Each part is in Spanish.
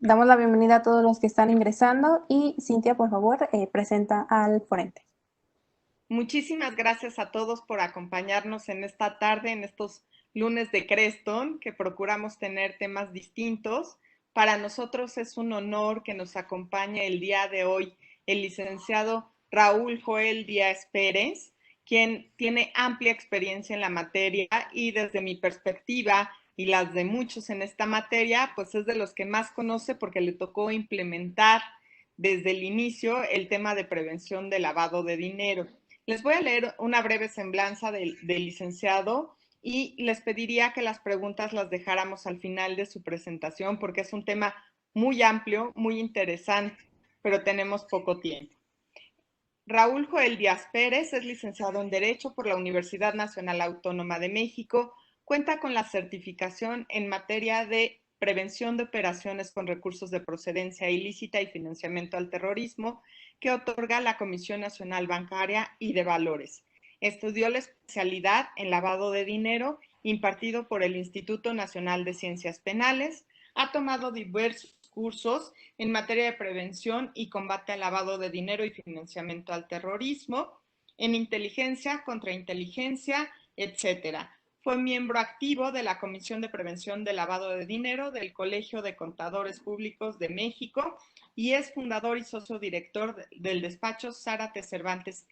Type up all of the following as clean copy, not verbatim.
Damos la bienvenida a todos los que están ingresando y Cintia, por favor, presenta al ponente. Muchísimas gracias a todos por acompañarnos en esta tarde, en estos lunes de Creston, que procuramos tener temas distintos. Para nosotros es un honor que nos acompañe el día de hoy el licenciado Raúl Joel Díaz Pérez, quien tiene amplia experiencia en la materia y desde mi perspectiva y las de muchos en esta materia, pues es de los que más conoce porque le tocó implementar desde el inicio el tema de prevención de lavado de dinero. Les voy a leer una breve semblanza del licenciado y les pediría que las preguntas las dejáramos al final de su presentación porque es un tema muy amplio, muy interesante, pero tenemos poco tiempo. Raúl Joel Díaz Pérez es licenciado en Derecho por la Universidad Nacional Autónoma de México, cuenta con la certificación en materia de prevención de operaciones con recursos de procedencia ilícita y financiamiento al terrorismo que otorga la Comisión Nacional Bancaria y de Valores. Estudió la especialidad en lavado de dinero impartido por el Instituto Nacional de Ciencias Penales, ha tomado diversos cursos en materia de prevención y combate al lavado de dinero y financiamiento al terrorismo, en inteligencia, contrainteligencia, etc. Fue miembro activo de la Comisión de Prevención del Lavado de Dinero del Colegio de Contadores Públicos de México y es fundador y socio director del despacho Zárate Cervantes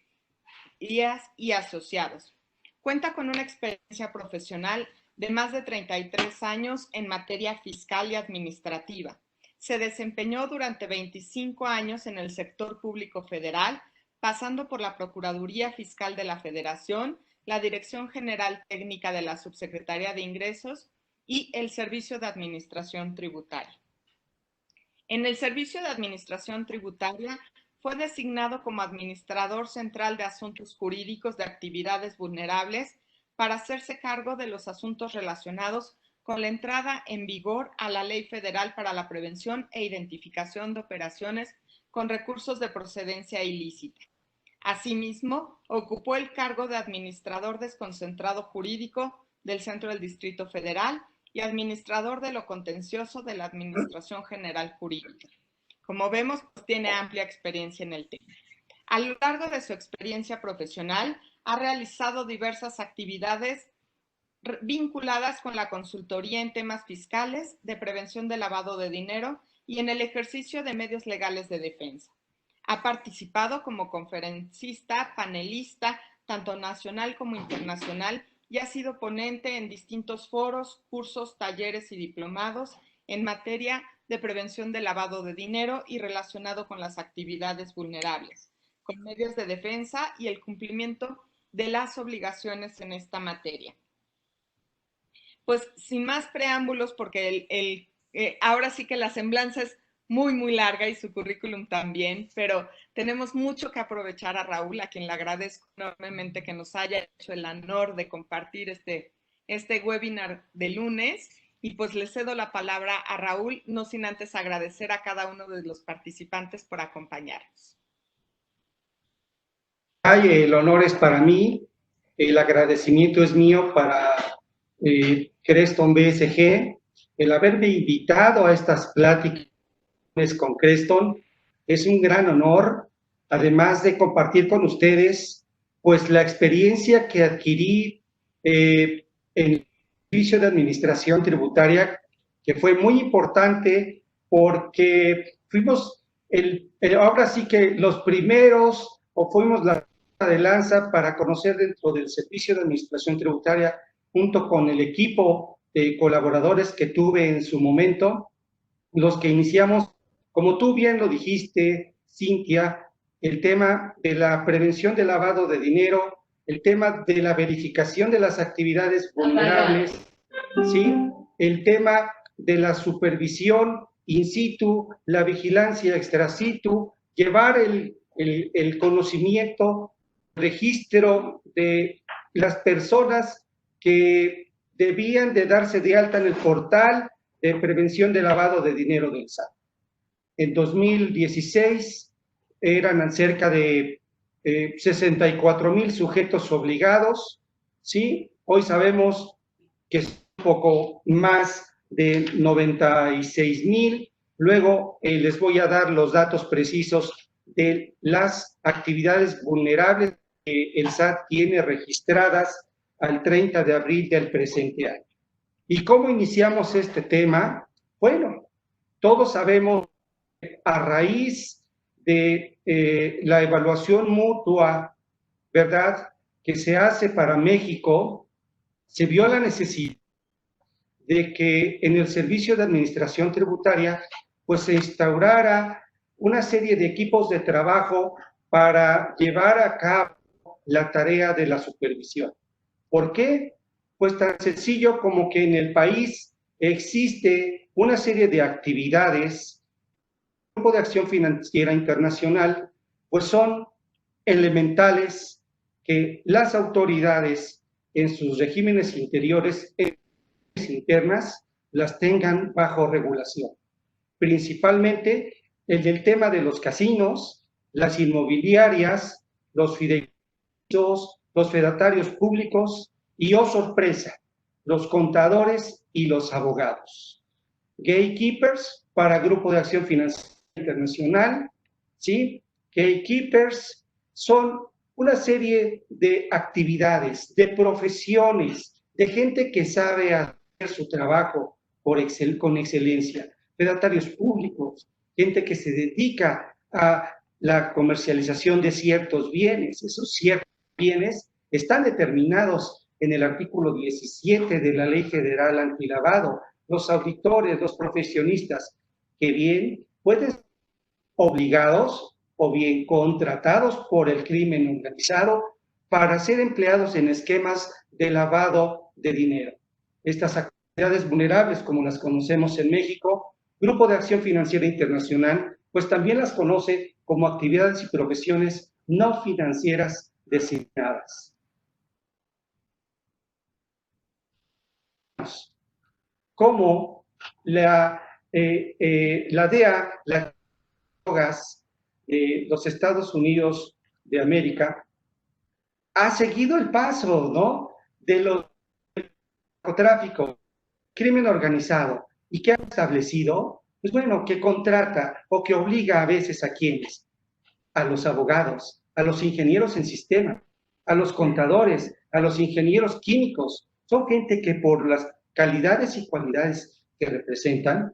Díaz y Asociados. Cuenta con una experiencia profesional de más de 33 años en materia fiscal y administrativa. Se desempeñó durante 25 años en el sector público federal, pasando por la Procuraduría Fiscal de la Federación, la Dirección General Técnica de la Subsecretaría de Ingresos y el Servicio de Administración Tributaria. En el Servicio de Administración Tributaria fue designado como Administrador Central de Asuntos Jurídicos de Actividades Vulnerables para hacerse cargo de los asuntos relacionados con la entrada en vigor a la Ley Federal para la Prevención e Identificación de Operaciones con Recursos de Procedencia Ilícita. Asimismo, ocupó el cargo de Administrador Desconcentrado Jurídico del Centro del Distrito Federal y Administrador de lo Contencioso de la Administración General Jurídica. Como vemos, pues, tiene amplia experiencia en el tema. A lo largo de su experiencia profesional, ha realizado diversas actividades vinculadas con la consultoría en temas fiscales, de prevención de lavado de dinero y en el ejercicio de medios legales de defensa. Ha participado como conferencista, panelista, tanto nacional como internacional, y ha sido ponente en distintos foros, cursos, talleres y diplomados en materia de prevención del lavado de dinero y relacionado con las actividades vulnerables, con medios de defensa y el cumplimiento de las obligaciones en esta materia. Pues sin más preámbulos, porque ahora sí que la semblanza es muy, muy larga y su currículum también, pero tenemos mucho que aprovechar a Raúl, a quien le agradezco enormemente que nos haya hecho el honor de compartir este webinar de lunes. Y pues le cedo la palabra a Raúl, no sin antes agradecer a cada uno de los participantes por acompañarnos. El honor es para mí, el agradecimiento es mío para Creston BSG, el haberme invitado a estas pláticas con Creston es un gran honor, además de compartir con ustedes pues la experiencia que adquirí en el servicio de administración tributaria, que fue muy importante porque fuimos ahora sí que los primeros, o fuimos la de lanza para conocer dentro del servicio de administración tributaria, junto con el equipo de colaboradores que tuve en su momento, los que iniciamos, como tú bien lo dijiste, Cintia, el tema de la prevención del lavado de dinero, el tema de la verificación de las actividades vulnerables, ¿sí? El tema de la supervisión in situ, la vigilancia extra situ, llevar el conocimiento, registro de las personas que debían de darse de alta en el portal de prevención de lavado de dinero del SAT. En 2016 eran cerca de 64,000 sujetos obligados, ¿sí? Hoy sabemos que es un poco más de 96,000 Luego les voy a dar los datos precisos de las actividades vulnerables que el SAT tiene registradas al 30 de abril del presente año. ¿Y cómo iniciamos este tema? Bueno, todos sabemos que a raíz de la evaluación mutua, ¿verdad?, que se hace para México, se vio la necesidad de que en el Servicio de Administración Tributaria pues se instaurara una serie de equipos de trabajo para llevar a cabo la tarea de la supervisión. ¿Por qué? Pues tan sencillo como que en el país existe una serie de actividades. El Grupo de Acción Financiera Internacional pues son elementales que las autoridades en sus regímenes interiores internas las tengan bajo regulación. Principalmente el del tema de los casinos, las inmobiliarias, los fideicomisos, los fedatarios públicos y, oh sorpresa, los contadores y los abogados. Gatekeepers para Grupo de Acción Financiera Internacional, ¿sí? Gatekeepers son una serie de actividades, de profesiones, de gente que sabe hacer su trabajo con excelencia. Fedatarios públicos, gente que se dedica a la comercialización de ciertos bienes. Esos ciertos bienes están determinados en el artículo 17 de la Ley Federal Antilavado. Los auditores, los profesionistas, que bien pueden ser obligados o bien contratados por el crimen organizado para ser empleados en esquemas de lavado de dinero. Estas actividades vulnerables, como las conocemos en México, Grupo de Acción Financiera Internacional, pues también las conoce como actividades y profesiones no financieras designadas. Como la DEA, las drogas, los Estados Unidos de América, ha seguido el paso, ¿no?, de los narcotráfico, crimen organizado, y que ha establecido, pues bueno, que contrata o que obliga a veces a quienes, a los abogados, a los ingenieros en sistema, a los contadores, a los ingenieros químicos. Son gente que por las calidades y cualidades que representan,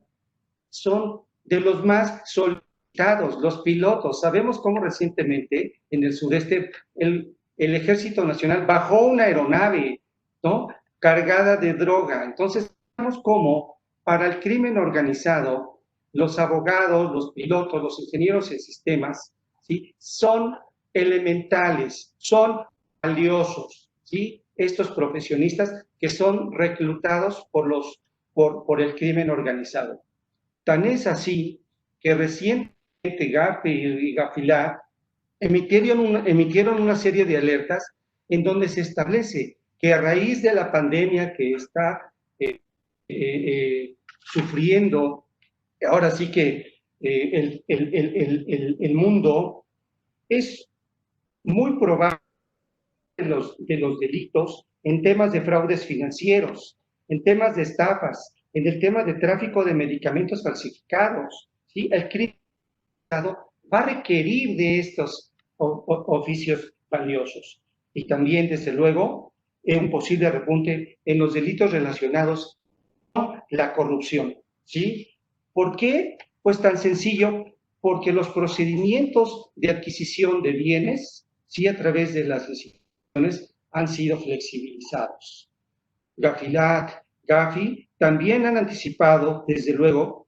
son de los más solicitados, los pilotos. Sabemos cómo recientemente en el sureste el Ejército Nacional bajó una aeronave, ¿no?, cargada de droga. Entonces, vemos cómo para el crimen organizado, los abogados, los pilotos, los ingenieros en sistemas, ¿sí?, son elementales, son valiosos, ¿sí?, estos profesionistas que son reclutados por el crimen organizado. Tan es así que recientemente Gafi y Gafilat emitieron una serie de alertas en donde se establece que a raíz de la pandemia que está sufriendo, ahora sí que el mundo, es muy probable de los delitos en temas de fraudes financieros, en temas de estafas, en el tema de tráfico de medicamentos falsificados, ¿sí? El crimen organizado va a requerir de estos oficios valiosos. Y también, desde luego, un posible repunte en los delitos relacionados con la corrupción, ¿sí? ¿Por qué? Pues tan sencillo, porque los procedimientos de adquisición de bienes, sí, a través de las instituciones, han sido flexibilizados. Gafilat, Gafi, también han anticipado, desde luego,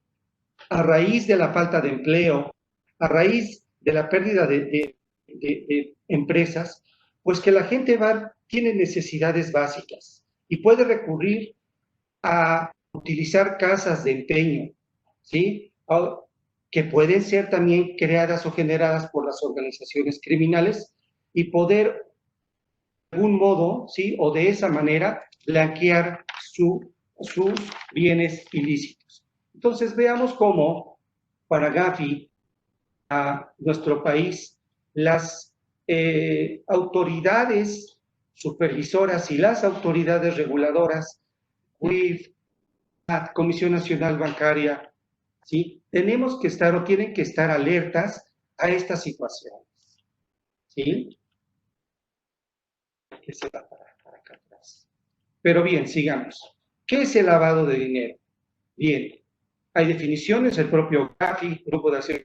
a raíz de la falta de empleo, a raíz de la pérdida de empresas, pues que la gente tiene necesidades básicas y puede recurrir a utilizar casas de empeño, ¿sí?, que pueden ser también creadas o generadas por las organizaciones criminales y poder, de algún modo, ¿sí?, o de esa manera, blanquear sus bienes ilícitos. Entonces, veamos cómo para Gafi, a nuestro país, las autoridades supervisoras y las autoridades reguladoras, UIF, Comisión Nacional Bancaria, ¿sí? Tenemos que estar o tienen que estar alertas a estas situaciones, ¿sí? Que se va para acá atrás. Pero bien, sigamos. ¿Qué es el lavado de dinero? Bien, hay definiciones, el propio GAFI, Grupo de Acción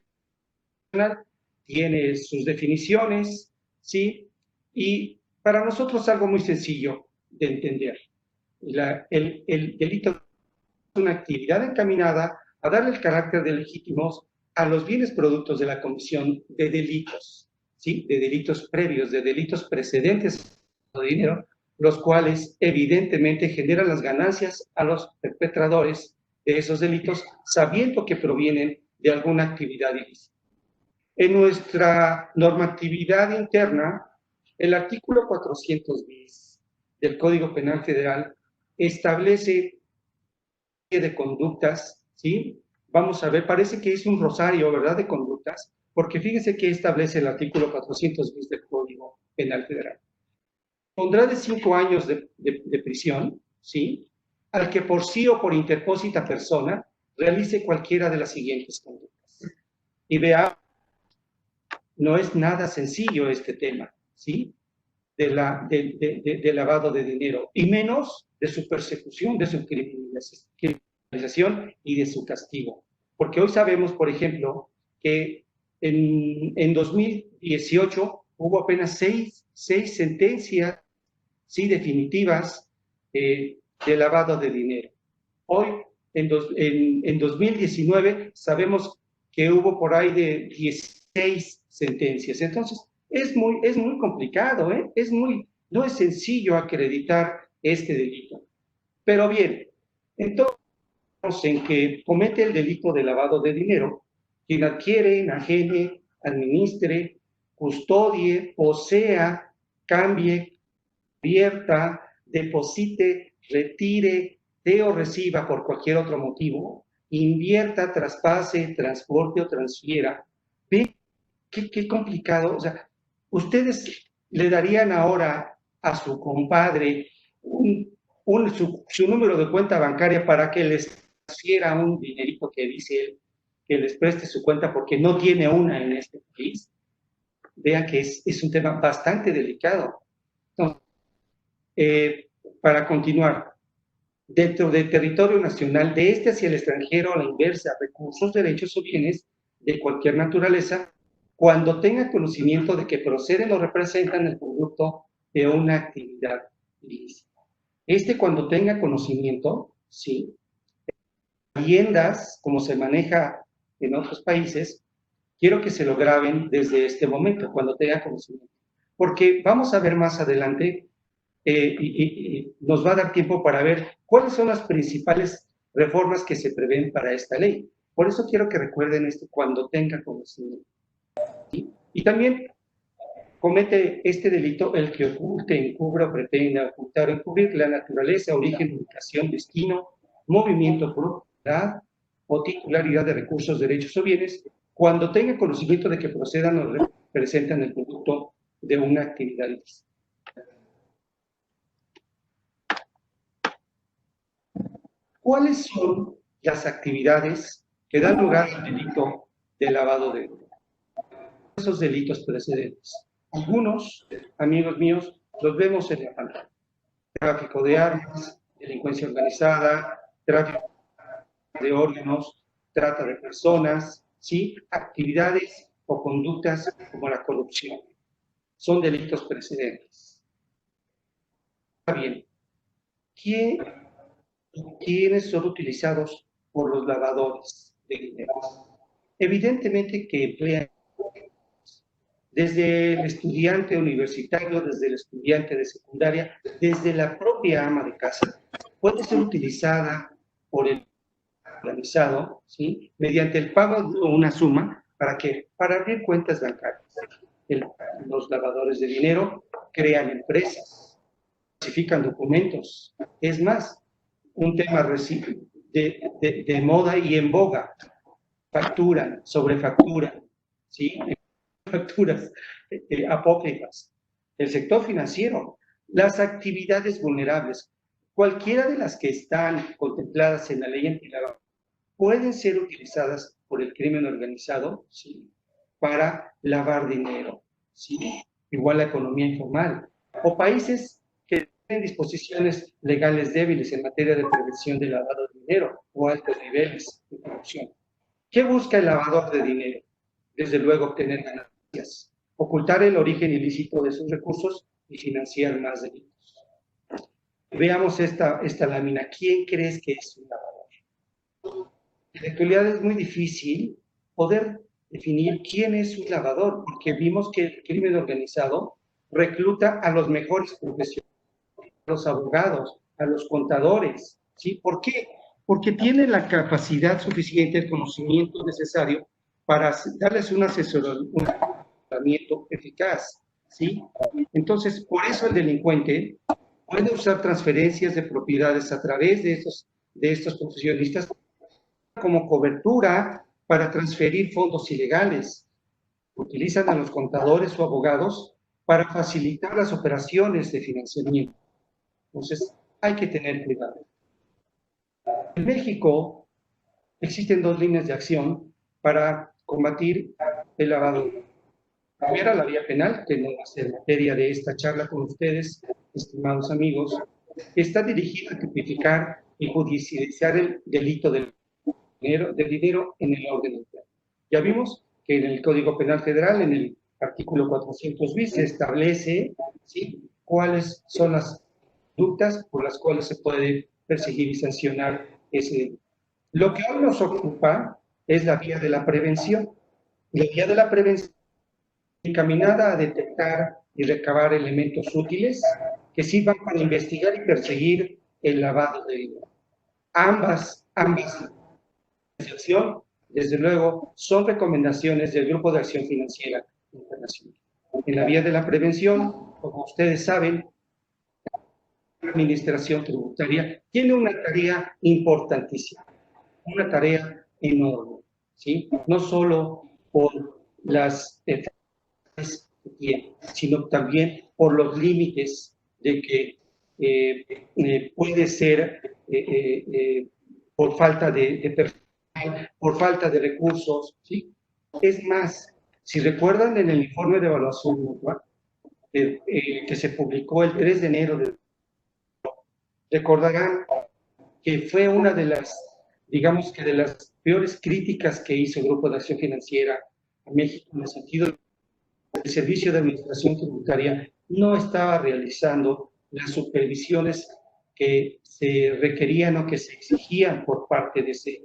Internacional, tiene sus definiciones, ¿sí? Y para nosotros es algo muy sencillo de entender. El delito es una actividad encaminada a darle el carácter de legítimos a los bienes productos de la comisión de delitos, ¿sí? De delitos previos, de delitos precedentes de dinero, los cuales evidentemente generan las ganancias a los perpetradores de esos delitos, sabiendo que provienen de alguna actividad ilícita. En nuestra normatividad interna, el artículo 400 bis del Código Penal Federal establece de conductas, ¿sí? Vamos a ver, parece que es un rosario, ¿verdad?, de conductas, porque fíjense que establece el artículo 400 bis del Código Penal Federal. Pondrá de 5 años de prisión, ¿sí?, al que por sí o por interpósita persona realice cualquiera de las siguientes conductas. Y vea, no es nada sencillo este tema, ¿sí?, de lavado de dinero, y menos de su persecución, de su criminalización y de su castigo. Porque hoy sabemos, por ejemplo, que en 2018 hubo apenas seis sentencias, sí, definitivas, de lavado de dinero. Hoy, en 2019, sabemos que hubo por ahí de 16 sentencias. Entonces, es muy complicado, ¿eh? No es sencillo acreditar este delito. Pero bien, entonces, en que comete el delito de lavado de dinero quien adquiere, enajene, administre, custodie, posea, cambie, convierta, deposite, retire, dé o reciba por cualquier otro motivo, invierta, traspase, transporte o transfiera. ¿Ve qué complicado? O sea, ustedes le darían ahora a su compadre su número de cuenta bancaria para que les transfiera un dinerito que dice él, que les preste su cuenta porque no tiene una en este país. Vean que es un tema bastante delicado. Entonces, para continuar, dentro del territorio nacional, de este hacia el extranjero, a la inversa, recursos, derechos o bienes de cualquier naturaleza, cuando tenga conocimiento de que proceden o representan el producto de una actividad ilícita. Cuando tenga conocimiento, sí, viviendas, como se maneja en otros países, quiero que se lo graben desde este momento, cuando tenga conocimiento. Porque vamos a ver más adelante, y nos va a dar tiempo para ver cuáles son las principales reformas que se prevén para esta ley. Por eso quiero que recuerden esto cuando tenga conocimiento. ¿Sí? Y también comete este delito el que oculte, encubra, pretenda ocultar o encubrir la naturaleza, origen, ubicación, destino, movimiento, propiedad o titularidad de recursos, derechos o bienes, cuando tenga conocimiento de que procedan o representan el producto de una actividad ilícita. ¿Cuáles son las actividades que dan lugar al delito de lavado de dinero? Esos delitos precedentes. Algunos, amigos míos, los vemos en la pantalla. Tráfico de armas, delincuencia organizada, tráfico de órganos, trata de personas, ¿sí? Actividades o conductas como la corrupción. Son delitos precedentes. Bien, ¿quiénes son utilizados por los lavadores de dinero? Evidentemente que emplean desde el estudiante universitario, desde el estudiante de secundaria, desde la propia ama de casa. Puede ser utilizada por el organizado, ¿sí?, mediante el pago de una suma, ¿para qué? Para abrir cuentas bancarias. Los lavadores de dinero crean empresas, falsifican documentos. Es más, un tema de moda y en boga. Facturan, sobrefacturan, ¿sí? Facturas apócrifas. El sector financiero, las actividades vulnerables, cualquiera de las que están contempladas en la ley antilavado, pueden ser utilizadas por el crimen organizado, ¿sí?, para lavar dinero, ¿sí?, igual la economía informal, o países que tienen disposiciones legales débiles en materia de prevención del lavado de dinero o altos niveles de corrupción. ¿Qué busca el lavador de dinero? Desde luego obtener ganancias, ocultar el origen ilícito de sus recursos y financiar más delitos. Veamos esta lámina. ¿Quién crees que es un lavador? En la actualidad es muy difícil poder definir quién es un lavador, porque vimos que el crimen organizado recluta a los mejores profesionales, a los abogados, a los contadores, ¿sí? ¿Por qué? Porque tienen la capacidad suficiente, el conocimiento necesario para darles un asesoramiento eficaz, ¿sí? Entonces, por eso el delincuente puede usar transferencias de propiedades a través de estos profesionistas como cobertura para transferir fondos ilegales. Utilizan a los contadores o abogados para facilitar las operaciones de financiamiento. Entonces, hay que tener cuidado. En México existen dos líneas de acción para combatir el lavado. La primera, la vía penal, que no va a ser materia de esta charla con ustedes, estimados amigos, está dirigida a tipificar y judicializar el delito del dinero en el orden interno. Ya vimos que en el Código Penal Federal, en el artículo 400 bis, se establece, ¿sí?, cuáles son las conductas por las cuales se puede perseguir y sancionar ese delito. Lo que hoy nos ocupa es la vía de la prevención. La vía de la prevención encaminada a detectar y recabar elementos útiles que sirvan para investigar y perseguir el lavado de dinero. Ambas desde luego, son recomendaciones del Grupo de Acción Financiera Internacional. En la vía de la prevención, como ustedes saben, la Administración Tributaria tiene una tarea importantísima, una tarea enorme, ¿sí? No solo por las que tiene, sino también por los límites de que puede ser por falta de personal, por falta de recursos, ¿sí? Es más, si recuerdan en el informe de evaluación mutua que se publicó el 3 de enero, recordarán que fue una de las, digamos que de las peores críticas que hizo el Grupo de Acción Financiera a México, en el sentido de que el Servicio de Administración Tributaria no estaba realizando las supervisiones que se requerían o que se exigían por parte de ese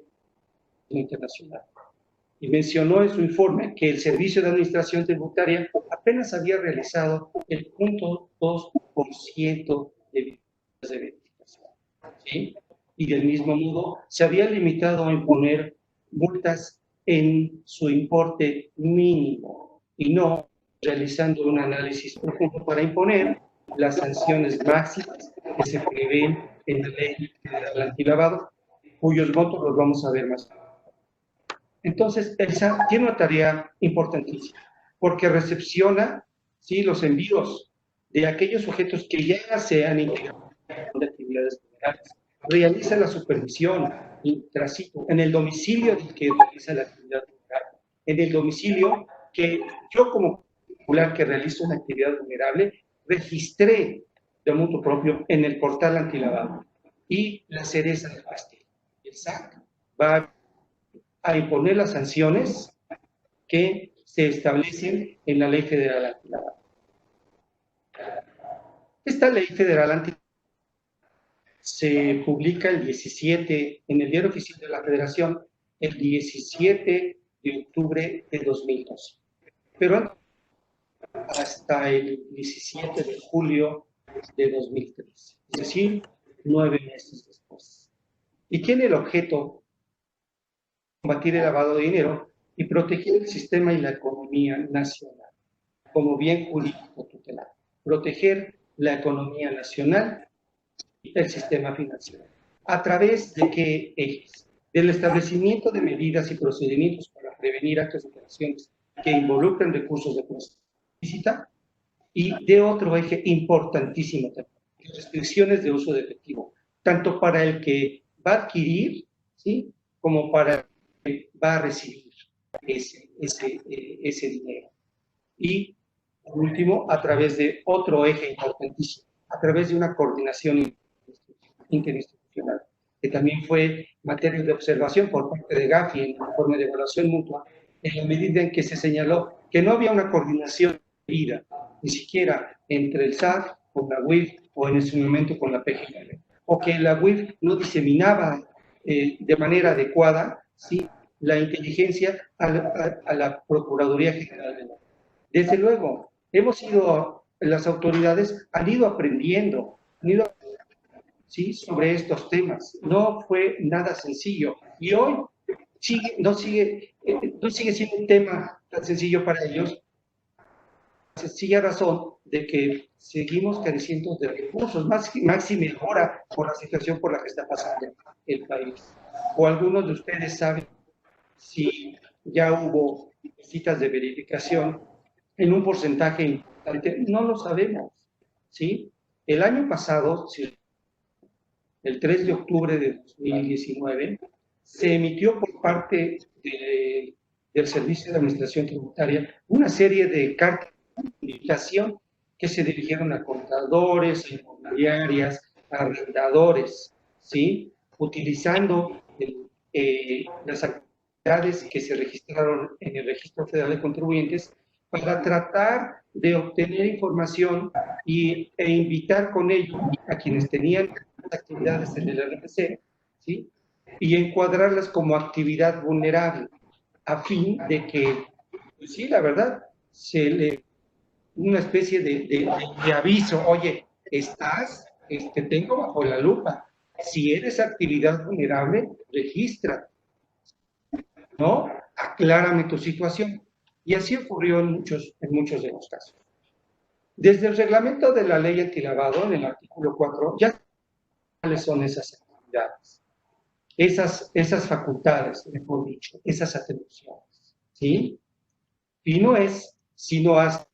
internacional. Y mencionó en su informe que el Servicio de Administración Tributaria apenas había realizado el 0.2% de visitas de verificación, ¿sí? Y del mismo modo se había limitado a imponer multas en su importe mínimo y no realizando un análisis profundo para imponer las sanciones máximas que se prevén en la ley del antilavado, cuyos votos los vamos a ver más tarde. Entonces, ELSA tiene una tarea importantísima, porque recepciona, ¿sí?, los envíos de aquellos sujetos que ya se han integrado en actividades criminales, realiza la supervisión y trasito en el domicilio del que realiza la actividad criminal, en el domicilio que yo como particular que realizo una actividad vulnerable, registré de mutuo propio en el portal antilavado. Y la cereza del pastel, el SAC va a imponer las sanciones que se establecen en la Ley Federal Antilavado. Esta Ley Federal Antilavado se publica el 17 en el Diario Oficial de la Federación, el 17 de octubre de 2012. Pero hasta el 17 de julio de 2013, es decir, 9 meses después. Y tiene el objeto combatir el lavado de dinero y proteger el sistema y la economía nacional como bien jurídico tutelar. Proteger la economía nacional y el sistema financiero. ¿A través de qué ejes? Del establecimiento de medidas y procedimientos para prevenir actos de operaciones que involucren recursos de procedencia ilícita, y de otro eje importantísimo también, restricciones de uso de efectivo, tanto para el que va a adquirir, ¿sí?, como para que va a recibir ese dinero. Y, por último, a través de otro eje importantísimo, a través de una coordinación interinstitucional, que también fue materia de observación por parte de Gafi en el informe de evaluación mutua, en la medida en que se señaló que no había una coordinación debida, ni siquiera entre el SAT con la UIF o en ese momento con la PGR, o que la UIF no diseminaba de manera adecuada, ¿sí?, la inteligencia a la Procuraduría General de la Nación. Desde luego, las autoridades han ido aprendiendo, ¿sí?, sobre estos temas. No fue nada sencillo. Y hoy no sigue siendo un tema tan sencillo para ellos, por la sencilla razón de que seguimos careciendo de recursos, máxime ahora por la situación por la que está pasando el país. O algunos de ustedes saben si ya hubo citas de verificación en un porcentaje importante. No lo sabemos, ¿sí? El año pasado, el 3 de octubre de 2019, se emitió por parte del Servicio de Administración Tributaria una serie de cartas de invitación que se dirigieron a contadores, a inmobiliarias, a arrendadores, ¿sí?, utilizando las actividades que se registraron en el Registro Federal de Contribuyentes para tratar de obtener información e invitar con ello a quienes tenían actividades en el RFC, ¿sí?, y encuadrarlas como actividad vulnerable, a fin de que, pues sí, la verdad, se le una especie de aviso: oye, te tengo bajo la lupa, si eres actividad vulnerable, registra, ¿no? Aclárame tu situación. Y así ocurrió en muchos de los casos. Desde el reglamento de la ley antilavado, en el artículo 4, ya cuáles son esas actividades, esas facultades, mejor dicho, esas atribuciones, ¿sí? Y no es sino hasta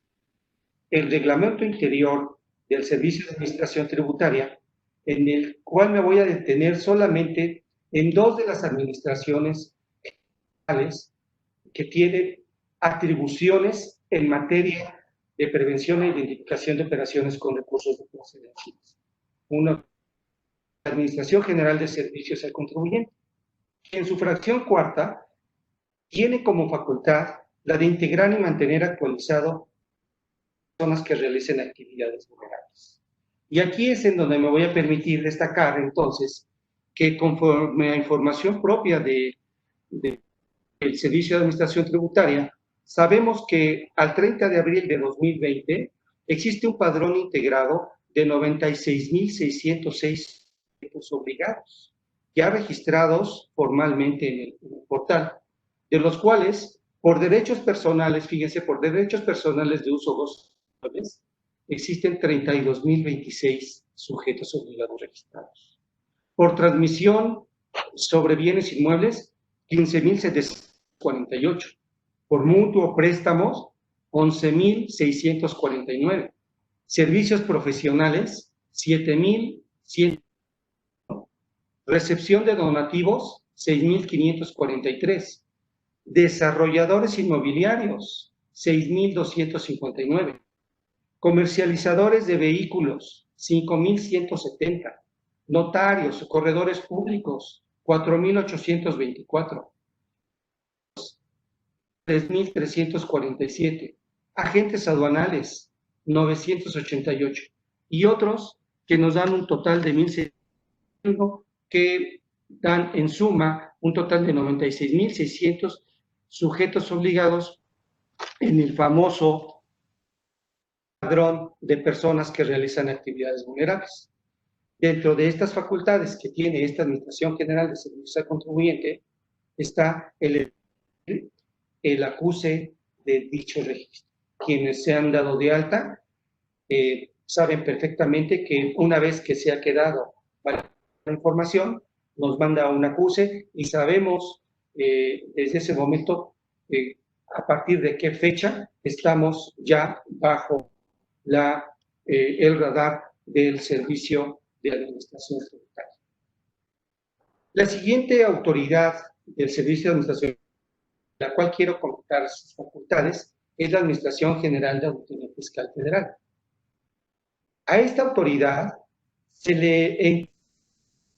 el reglamento interior del Servicio de Administración Tributaria, en el cual me voy a detener solamente en dos de las administraciones que tienen atribuciones en materia de prevención e identificación de operaciones con recursos de procedencia. Una, la Administración General de Servicios al Contribuyente, que en su fracción cuarta tiene como facultad la de integrar y mantener actualizado personas que realicen actividades vulnerables. Y aquí es en donde me voy a permitir destacar, entonces, que conforme a información propia del Servicio de Administración Tributaria, sabemos que al 30 de abril de 2020 existe un padrón integrado de 96.606 obligados, ya registrados formalmente en el portal, de los cuales, por derechos personales, fíjense, por derechos personales de uso gozoso, existen 32.026 sujetos obligados registrados. Por transmisión sobre bienes inmuebles, 15.748. Por mutuo préstamos, 11.649. Servicios profesionales, 7.100. Recepción de donativos, 6.543. Desarrolladores inmobiliarios, 6.259. Comercializadores de vehículos, 5.170. Notarios o corredores públicos, 4.824. 3.347. Agentes aduanales, 988. Y otros que nos dan un total de 1.600, que dan en suma un total de 96.600 sujetos obligados en el famoso padrón de personas que realizan actividades vulnerables. Dentro de estas facultades que tiene esta Administración General de Servicios al Contribuyente está el acuse de dicho registro. Quienes se han dado de alta saben perfectamente que una vez que se ha quedado la información, nos manda un acuse y sabemos desde ese momento a partir de qué fecha estamos ya bajo el radar del Servicio de Administración Tributaria. La siguiente autoridad del Servicio de Administración, la cual quiero contar sus facultades, es la Administración General de Auditoría Fiscal Federal. A esta autoridad se le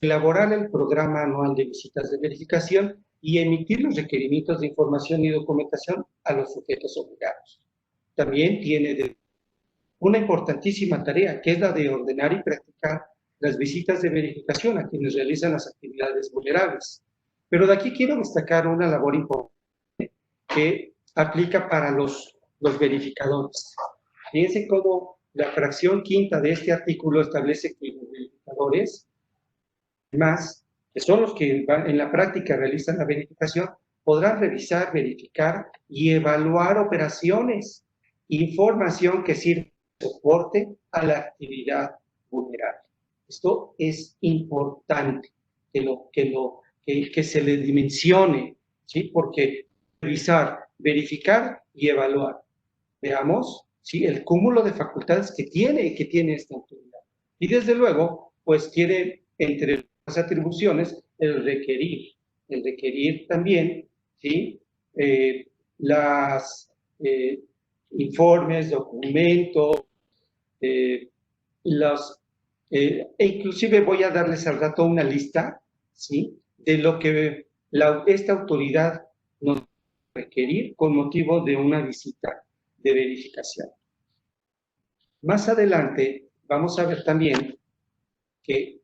elaborar el programa anual de visitas de verificación y emitir los requerimientos de información y documentación a los sujetos obligados. También tiene una importantísima tarea, que es la de ordenar y practicar las visitas de verificación a quienes realizan las actividades vulnerables. Pero de aquí quiero destacar una labor importante que aplica para los verificadores. Fíjense cómo la fracción quinta de este artículo establece que los verificadores, además, que son los que en la práctica realizan la verificación, podrán revisar, verificar y evaluar operaciones, información que sirve de soporte a la actividad vulnerable. Esto es importante que se le dimensione, ¿sí? Porque revisar, verificar y evaluar. Veamos, ¿sí? El cúmulo de facultades que tiene esta autoridad. Y desde luego, pues tiene entre las atribuciones el requerir también, ¿sí? Informes, documentos, e inclusive voy a darles al rato una lista, ¿sí? De lo que esta autoridad nos requerir con motivo de una visita de verificación. Más adelante vamos a ver también que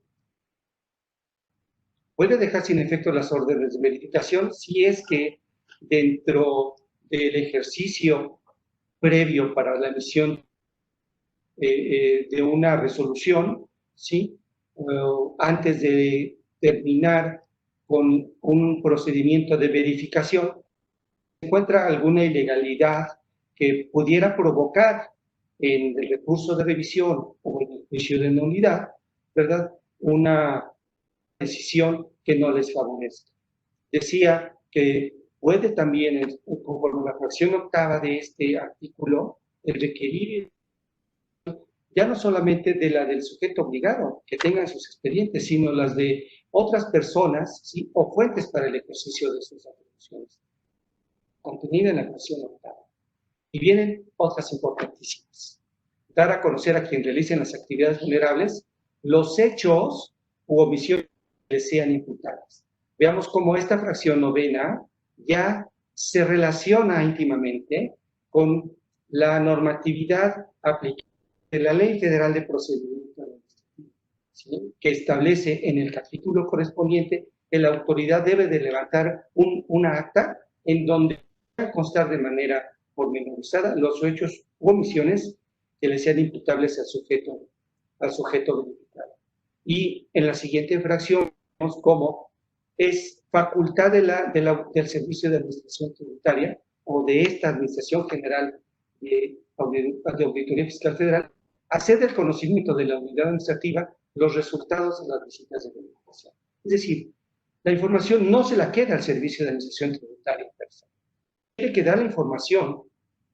puede dejar sin efecto las órdenes de verificación si es que dentro del ejercicio previo para la emisión de una resolución, ¿sí? Antes de terminar con un procedimiento de verificación, se encuentra alguna ilegalidad que pudiera provocar en el recurso de revisión o en el juicio de nulidad, ¿verdad? Una decisión que no les favorezca. Decía que puede también, conforme la fracción octava de este artículo, el requerir ya no solamente de la del sujeto obligado, que tengan sus expedientes, sino las de otras personas, ¿sí? O fuentes para el ejercicio de sus atribuciones, contenida en la fracción octava. Y vienen otras importantísimas. Dar a conocer a quien realicen las actividades vulnerables los hechos u omisiones que les sean imputadas. Veamos cómo esta fracción novena ya se relaciona íntimamente con la normatividad aplicada de la Ley Federal de Procedimiento Administrativo, ¿sí? Que establece en el capítulo correspondiente que la autoridad debe de levantar una acta en donde va a constar de manera pormenorizada los hechos u omisiones que le sean imputables al sujeto verificado. Y en la siguiente fracción vemos cómo es facultad del Servicio de Administración Tributaria o de esta Administración General de Auditoría Fiscal Federal hacer del conocimiento de la unidad administrativa los resultados de las visitas de verificación. Es decir, la información no se la queda al Servicio de Administración Tributaria en persona. Tiene que dar la información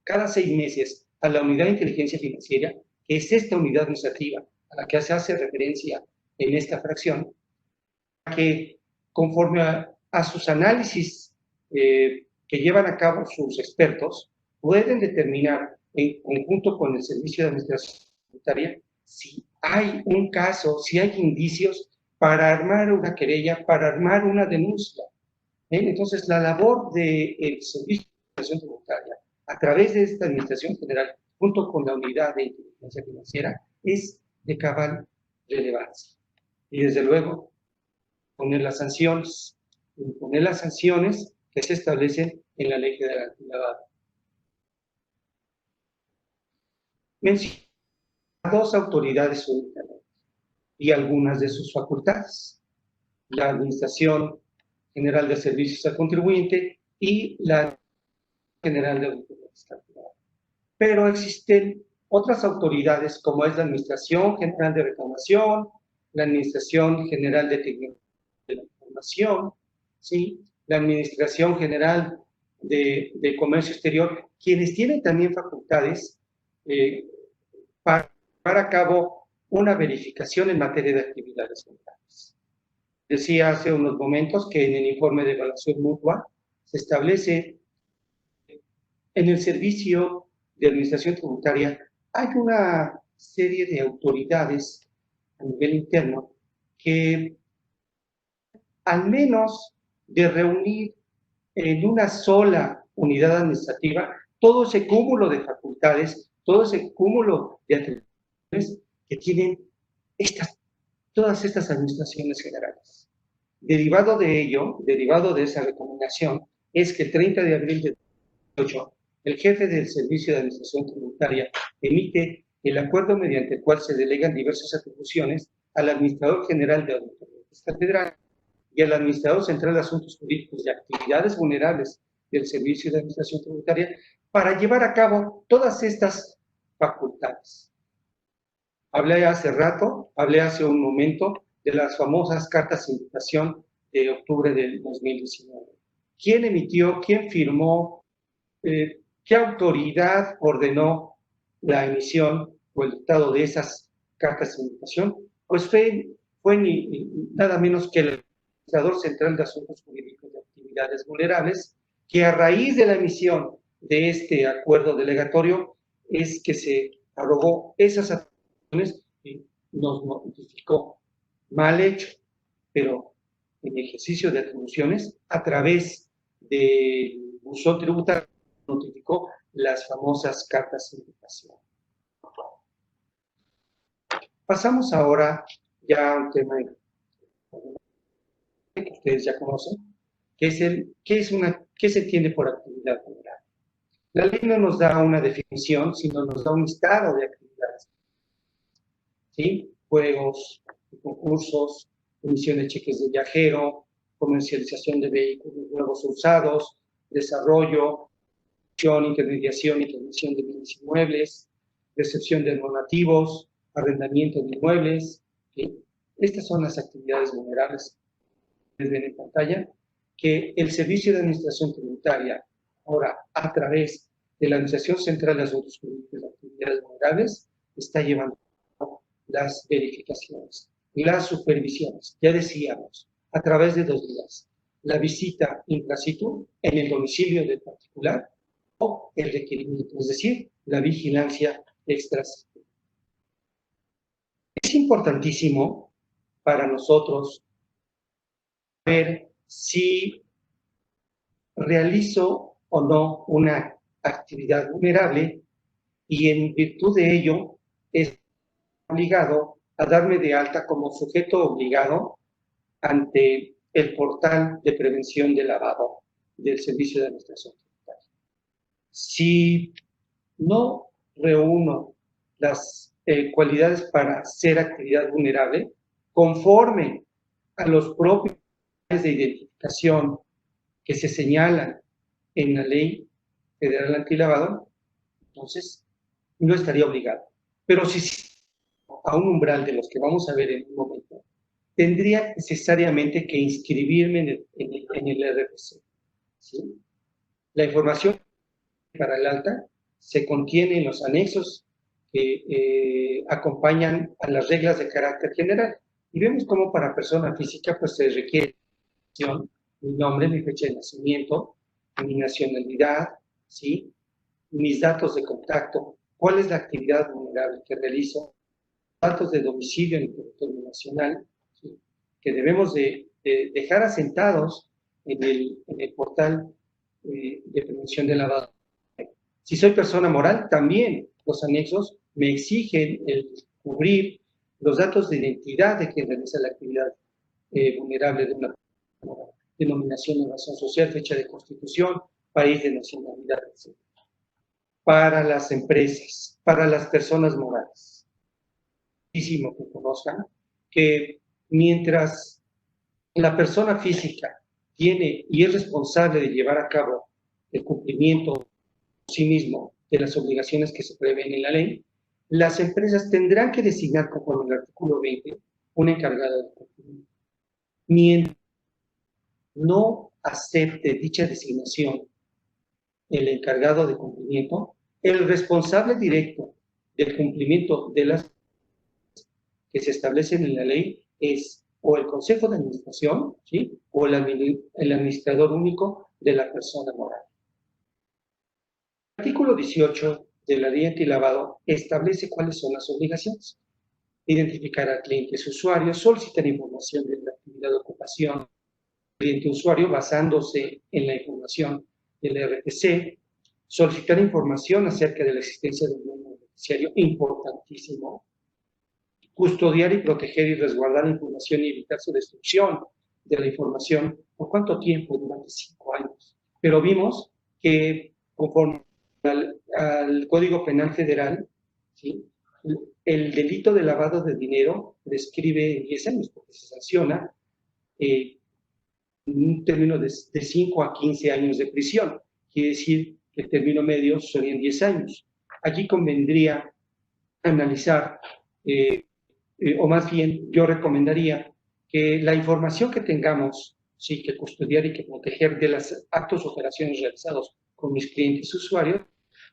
cada 6 meses a la Unidad de Inteligencia Financiera, que es esta unidad administrativa a la que se hace referencia en esta fracción, que conforme a sus análisis que llevan a cabo sus expertos, pueden determinar en conjunto con el Servicio de Administración Tributaria si hay un caso, si hay indicios para armar una querella, para armar una denuncia. Entonces, la labor del Servicio de Administración Tributaria, a través de esta Administración General, junto con la Unidad de Inteligencia Financiera, es de cabal relevancia. Y desde luego, poner las sanciones que se establecen en la Ley Federal Antilavado. Menciona dos autoridades únicamente y algunas de sus facultades: la Administración General de Servicios al Contribuyente y la General de Auditoría Fiscal Federal. Pero existen otras autoridades, como es la Administración General de Reclamación, la Administración General de Tecnología de la Información, ¿sí? La Administración General de Comercio Exterior, quienes tienen también facultades para llevar a cabo una verificación en materia de actividades laborales. Decía hace unos momentos que en el informe de evaluación mutua se establece en el servicio de administración tributaria hay una serie de autoridades a nivel interno que al menos de reunir en una sola unidad administrativa todo ese cúmulo de facultades, todo ese cúmulo de atribuciones que tienen todas estas administraciones generales. Derivado de ello, derivado de esa recomendación, es que el 30 de abril de 2018, el jefe del Servicio de Administración Tributaria emite el acuerdo mediante el cual se delegan diversas atribuciones al Administrador General de Auditorías Federales y al Administrador Central de Asuntos Jurídicos y Actividades Vulnerables del Servicio de Administración Tributaria para llevar a cabo todas estas facultades. Hablé hace un momento, de las famosas cartas de invitación de octubre del 2019. ¿Quién emitió, quién firmó, qué autoridad ordenó la emisión o el dictado de esas cartas de invitación? Pues fue nada menos que el Administrador Central de Asuntos Jurídicos y Actividades Vulnerables, que a raíz de la emisión de este acuerdo delegatorio es que se arrogó esas atribuciones y nos notificó mal hecho, pero en ejercicio de atribuciones a través del buzón tributario notificó las famosas cartas de invitación. Pasamos ahora ya a un tema que ustedes ya conocen, que es ¿qué se entiende por actividad vulnerable? La ley no nos da una definición, sino nos da un listado de actividades. ¿Sí? Juegos, concursos, emisión de cheques de viajero, comercialización de vehículos nuevos o usados, desarrollo, intermediación y transmisión de bienes inmuebles, recepción de donativos, arrendamiento de inmuebles. ¿Sí? Estas son las actividades vulnerables que ven en pantalla, que el Servicio de Administración Tributaria, ahora a través de la Administración Central de Asuntos Jurídicos de Actividades Vulnerables, está llevando las verificaciones, las supervisiones, ya decíamos, a través de 2 vías: la visita intra situ en el domicilio del particular o el requerimiento, es decir, la vigilancia extra situ. Es importantísimo para nosotros ver si realizo o no una actividad vulnerable y en virtud de ello es obligado a darme de alta como sujeto obligado ante el portal de prevención de lavado del Servicio de Administración Tributaria. Si no reúno las cualidades para ser actividad vulnerable, conforme a los propios de identificación que se señalan en la Ley Federal Antilavado, entonces no estaría obligado. Pero si a un umbral de los que vamos a ver en un momento, tendría necesariamente que inscribirme en el RFC. ¿Sí? La información para el alta se contiene en los anexos que acompañan a las reglas de carácter general. Y vemos cómo para persona física pues se requiere mi nombre, mi fecha de nacimiento, mi nacionalidad, ¿sí? Mis datos de contacto, cuál es la actividad vulnerable que realizo, datos de domicilio en el territorio nacional, ¿sí? Que debemos de dejar asentados en el portal de prevención de lavado. Si soy persona moral, también los anexos me exigen el cubrir los datos de identidad de quien realiza la actividad vulnerable de una denominación de razón social, fecha de constitución, país de nacionalidad, etc. Para las empresas, para las personas morales. Muchísimo que conozcan que mientras la persona física tiene y es responsable de llevar a cabo el cumplimiento por sí mismo de las obligaciones que se prevén en la ley, las empresas tendrán que designar, conforme al artículo 20, un encargado de cumplimiento. Mientras no acepte dicha designación el encargado de cumplimiento, el responsable directo del cumplimiento de las que se establecen en la ley es o el Consejo de Administración, ¿sí? O el administrador único de la persona moral. El artículo 18 de la ley antilavado establece cuáles son las obligaciones. Identificar a clientes usuarios, solicitar información de la actividad de ocupación cliente usuario basándose en la información del RFC, solicitar información acerca de la existencia de un beneficiario importantísimo, custodiar y proteger y resguardar la información y evitar su destrucción de la información. ¿Por cuánto tiempo? Durante 5 años. Pero vimos que conforme al Código Penal Federal, ¿sí?, el delito de lavado de dinero prescribe 10 años porque se sanciona en un término de 5 a 15 años de prisión. Quiere decir que el término medio serían 10 años. Aquí convendría analizar, o más bien yo recomendaría que la información que tengamos, sí, que custodiar y que proteger de los actos o operaciones realizados con mis clientes usuarios,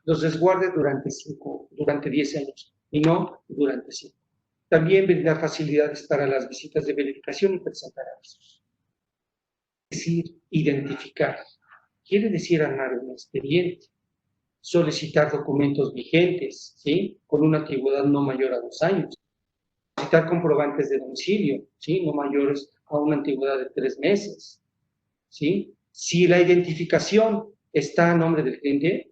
los resguarde durante 10 años y no durante 5. También brindar facilidades para las visitas de verificación y presentar avisos. Es decir, identificar. Quiere decir armar un expediente, solicitar documentos vigentes, ¿sí?, con una antigüedad no mayor a 2 años, solicitar comprobantes de domicilio, ¿sí?, no mayores a una antigüedad de 3 meses, ¿sí? Si la identificación está a nombre del cliente,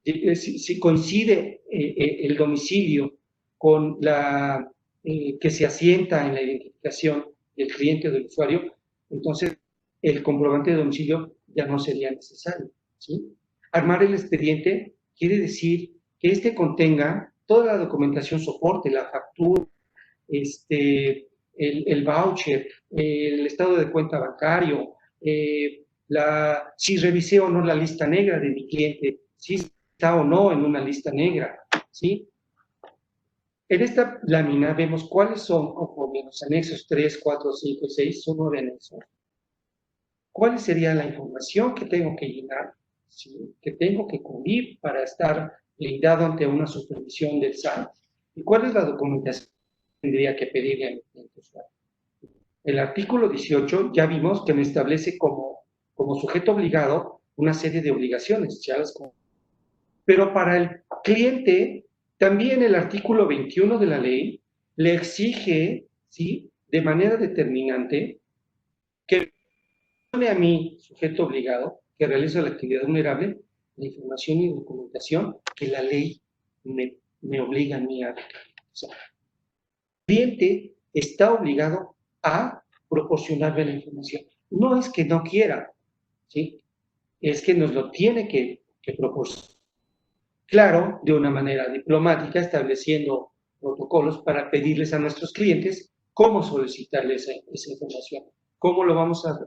si coincide el domicilio con la que se asienta en la identificación del cliente o del usuario, entonces el comprobante de domicilio ya no sería necesario, ¿sí? Armar el expediente quiere decir que este contenga toda la documentación soporte, la factura, el voucher, el estado de cuenta bancario, si revisé o no la lista negra de mi cliente, si está o no en una lista negra, ¿sí? En esta lámina vemos cuáles son, conforme los anexos 3, 4, 5 y 6, son 9 anexos. ¿Cuál sería la información que tengo que llenar, ¿sí?, que tengo que cubrir para estar blindado ante una supervisión del SAT? ¿Y cuál es la documentación que tendría que pedirle a mi cliente usuario? El artículo 18 ya vimos que me establece como sujeto obligado una serie de obligaciones, pero para el cliente también el artículo 21 de la ley le exige, ¿sí?, de manera determinante que a mí, sujeto obligado, que realiza la actividad vulnerable, la información y documentación que la ley me obliga a mí a declarar. O sea, el cliente está obligado a proporcionarme la información. No es que no quiera, ¿sí?, es que nos lo tiene que proporcionar. Claro, de una manera diplomática, estableciendo protocolos para pedirles a nuestros clientes cómo solicitarles esa información. ¿Cómo lo vamos a hacer?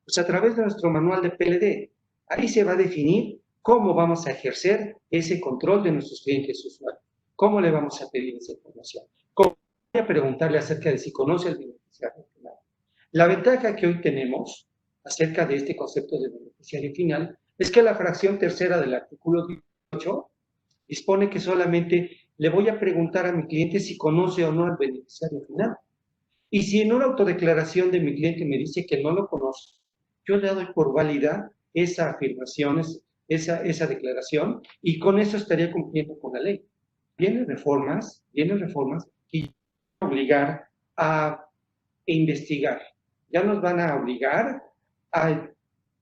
Pues a través de nuestro manual de PLD. Ahí se va a definir cómo vamos a ejercer ese control de nuestros clientes usuarios. ¿Cómo le vamos a pedir esa información? ¿Cómo voy a preguntarle acerca de si conoce el beneficiario final? La ventaja que hoy tenemos acerca de este concepto de beneficiario final es que la fracción tercera del artículo 18 dispone que solamente le voy a preguntar a mi cliente si conoce o no al beneficiario final. Y si en una autodeclaración de mi cliente me dice que no lo conoce, yo le doy por válida esa afirmación, esa declaración, y con eso estaría cumpliendo con la ley. Vienen reformas que van a obligar a investigar. Ya nos van a obligar a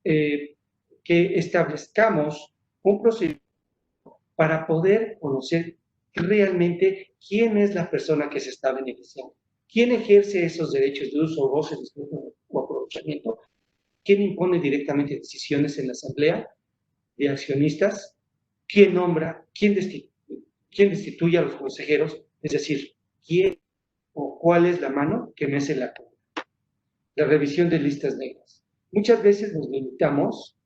que establezcamos un procedimiento para poder conocer realmente quién es la persona que se está beneficiando, quién ejerce esos derechos de uso, goce, disfrute o aprovechamiento, quién impone directamente decisiones en la asamblea de accionistas, quién nombra, quién destituye a los consejeros, es decir, quién o cuál es la mano que mece la cola. La revisión de listas negras. Muchas veces nos limitamos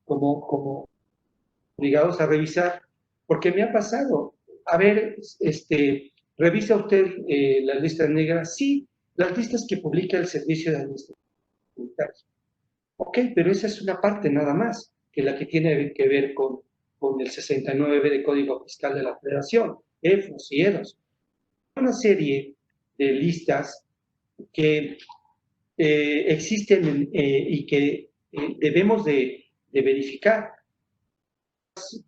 como obligados a revisar, porque me ha pasado, a ver, ¿revisa usted las listas negras? Sí, las listas que publica el Servicio de Administración Tributaria. Ok, pero esa es una parte nada más, que la que tiene que ver con el 69 de Código Fiscal de la Federación, EFOS y EDOS. Una serie de listas que existen y que debemos de verificar.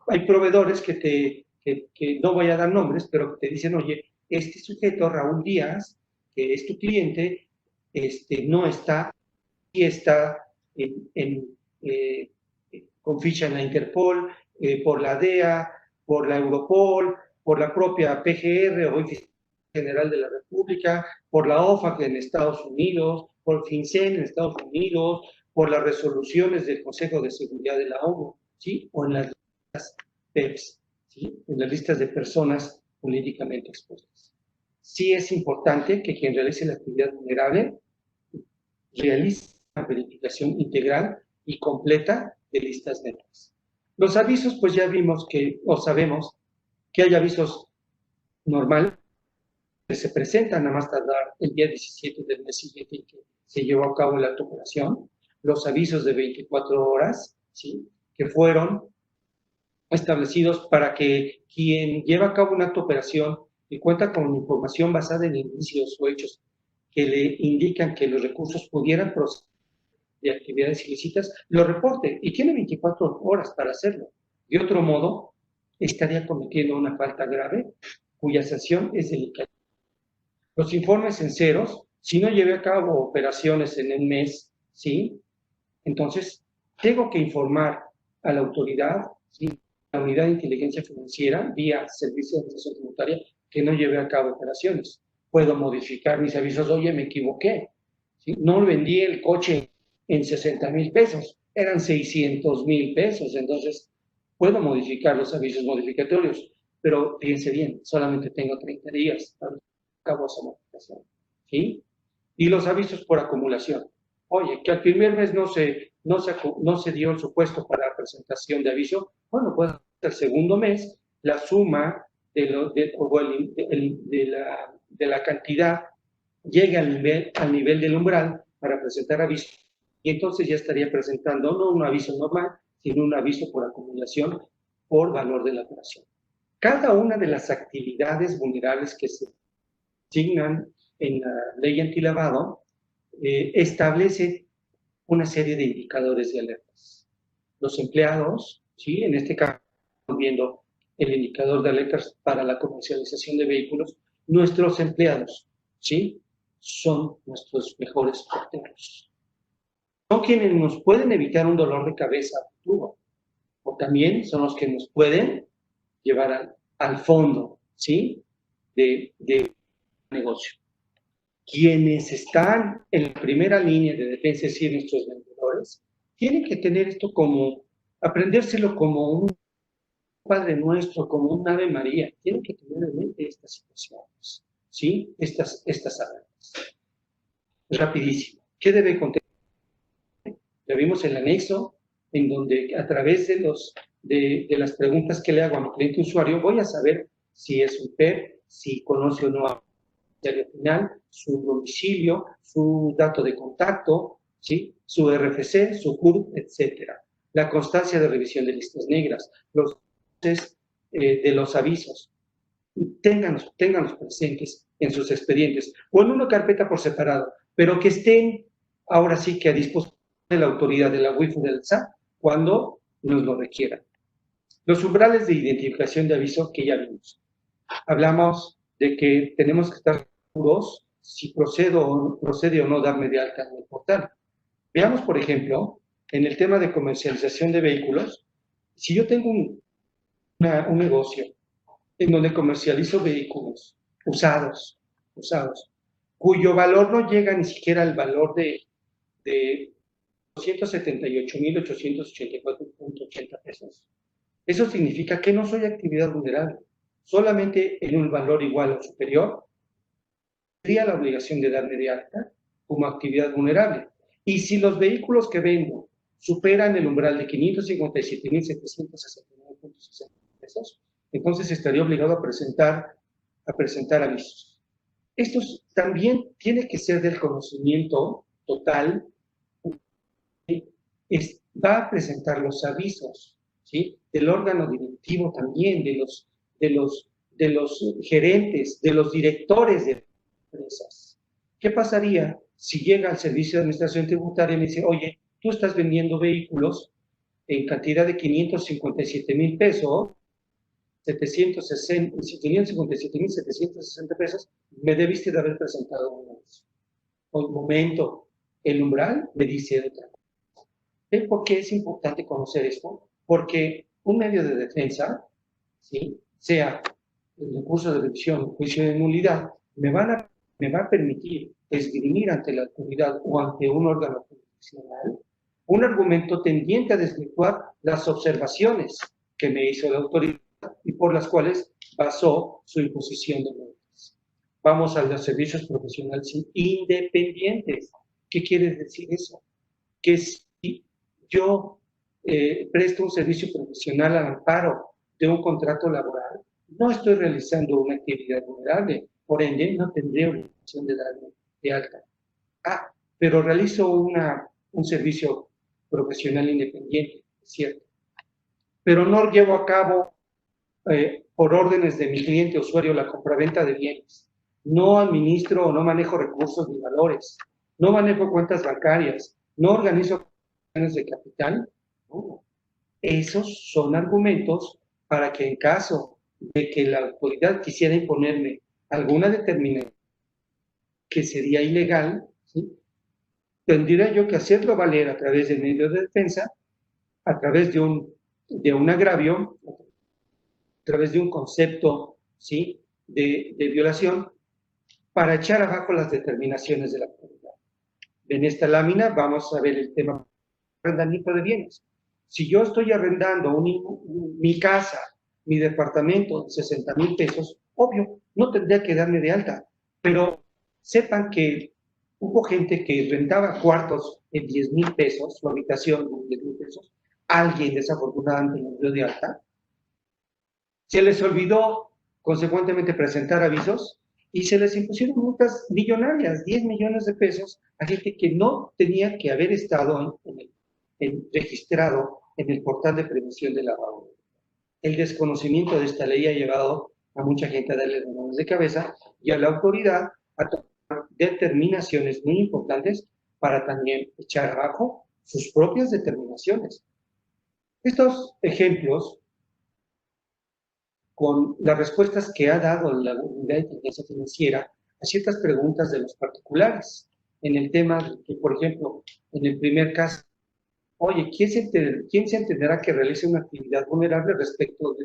Hay proveedores que no voy a dar nombres, pero que te dicen, oye, este sujeto, Raúl Díaz, que es tu cliente, no está, y está con ficha en la Interpol, por la DEA, por la Europol, por la propia PGR o Fiscalía General de la República, por la OFAC en Estados Unidos, por FinCEN en Estados Unidos, por las resoluciones del Consejo de Seguridad de la ONU, ¿sí? O en las listas PEPs, ¿sí? En las listas de personas políticamente expuestas. Sí es importante que quien realice la actividad vulnerable realice una verificación integral y completa de listas negras. Los avisos, pues ya vimos o sabemos que hay avisos normales que se presentan a más tardar el día 17 del mes siguiente en que se llevó a cabo la operación, los avisos de 24 horas, ¿sí? Que fueron establecidos para que quien lleva a cabo una acto operación y cuenta con información basada en indicios o hechos que le indican que los recursos pudieran proceder de actividades ilícitas, lo reporte y tiene 24 horas para hacerlo. De otro modo, estaría cometiendo una falta grave cuya sanción es delicada. Los informes en ceros, si no llevé a cabo operaciones en el mes, ¿sí? Entonces, tengo que informar a la autoridad, ¿sí? La unidad de inteligencia financiera, vía servicio de administración tributaria, que no llevé a cabo operaciones. Puedo modificar mis avisos, oye, me equivoqué, ¿sí? No vendí el coche en 60,000 pesos, eran 600,000 pesos, entonces puedo modificar los avisos modificatorios, pero fíjense bien, solamente tengo 30 días para cabo esa modificación, ¿sí? Y los avisos por acumulación. Oye, que al primer mes no se dio el supuesto para la presentación de aviso, bueno, pues el segundo mes la suma de la cantidad llega al nivel del umbral para presentar aviso, y entonces ya estaría presentando no un aviso normal, sino un aviso por acumulación por valor de la operación. Cada una de las actividades vulnerables que se asignan en la ley antilavado establece una serie de indicadores de alertas. Los empleados, ¿sí? En este caso, estamos viendo el indicador de alertas para la comercialización de vehículos. Nuestros empleados, ¿sí? Son nuestros mejores porteros. Son quienes nos pueden evitar un dolor de cabeza a futuro, o también son los que nos pueden llevar al fondo, ¿sí? de negocio. Quienes están en la primera línea de defensa, es decir, nuestros vendedores, tienen que tener esto como, aprendérselo como un Padre Nuestro, como un Ave María. Tienen que tener en mente estas situaciones, ¿sí? Estas alertas. Rapidísimo. ¿Qué debe contener? Ya vimos el anexo, en donde a través de las preguntas que le hago a mi cliente usuario, voy a saber si es un PEP, si conoce o no a final, su domicilio, su dato de contacto, ¿sí? Su RFC, su CURP, etc. La constancia de revisión de listas negras, los de los avisos. Ténganlos presentes en sus expedientes o en una carpeta por separado, pero que estén ahora sí que a disposición de la autoridad de la UIF o del SAT cuando nos lo requieran. Los umbrales de identificación de aviso que ya vimos. Hablamos de que tenemos que estar seguros si procede o no darme de alta en el portal. Veamos, por ejemplo, en el tema de comercialización de vehículos, si yo tengo un negocio en donde comercializo vehículos usados, cuyo valor no llega ni siquiera al valor de 278,884.80 pesos. Eso significa que no soy actividad vulnerable. Solamente en un valor igual o superior, tendría la obligación de darme de alta como actividad vulnerable. Y si los vehículos que vendo superan el umbral de 557,769.60 pesos, entonces estaría obligado a presentar avisos. Estos también tiene que ser del conocimiento total. Va a presentar los avisos, ¿sí? Del órgano directivo también, de los gerentes, de los directores empresas. ¿Qué pasaría si llega al Servicio de Administración Tributaria y me dice, oye, tú estás vendiendo vehículos en cantidad de 557,000 pesos, 557,760 pesos, me debiste de haber presentado un anuncio? Por el momento, el umbral me dice otra cosa. ¿Ven por qué es importante conocer esto? Porque un medio de defensa, ¿sí?, sea el recurso de revisión o juicio de nulidad, me va a permitir esgrimir ante la autoridad o ante un órgano jurisdiccional un argumento tendiente a desvirtuar las observaciones que me hizo la autoridad y por las cuales basó su imposición de multas. Vamos a los servicios profesionales independientes. ¿Qué quiere decir eso? Que si yo presto un servicio profesional al amparo de un contrato laboral, no estoy realizando una actividad vulnerable, por ende no tendré obligación de darme de alta. Pero realizo un servicio profesional independiente, es cierto, pero no llevo a cabo por órdenes de mi cliente usuario la compraventa de bienes, no administro o no manejo recursos ni valores, no manejo cuentas bancarias, no organizo operaciones de capital. No. Esos son argumentos para que en caso de que la autoridad quisiera imponerme alguna determinación que sería ilegal, ¿sí?, tendría yo que hacerlo valer a través del medio de defensa, a través de un agravio, a través de un concepto, ¿sí?, de violación, para echar abajo las determinaciones de la autoridad. En esta lámina vamos a ver el tema arrendamiento de bienes. Si yo estoy arrendando mi casa, mi departamento, 60,000 pesos, obvio, no tendría que darme de alta, pero sepan que hubo gente que rentaba cuartos en 10,000 pesos, su habitación en 10,000 pesos, alguien desafortunadamente no dio de alta, se les olvidó consecuentemente presentar avisos y se les impusieron multas millonarias, 10 millones de pesos, a gente que no tenía que haber estado registrado en el portal de prevención del lavado. El desconocimiento de esta ley ha llevado a mucha gente a darle dolores de cabeza y a la autoridad a tomar determinaciones muy importantes para también echar abajo sus propias determinaciones. Estos ejemplos, con las respuestas que ha dado la Unidad de Inteligencia Financiera a ciertas preguntas de los particulares, en el tema de que, por ejemplo, en el primer caso, oye, ¿quién se entenderá que realice una actividad vulnerable respecto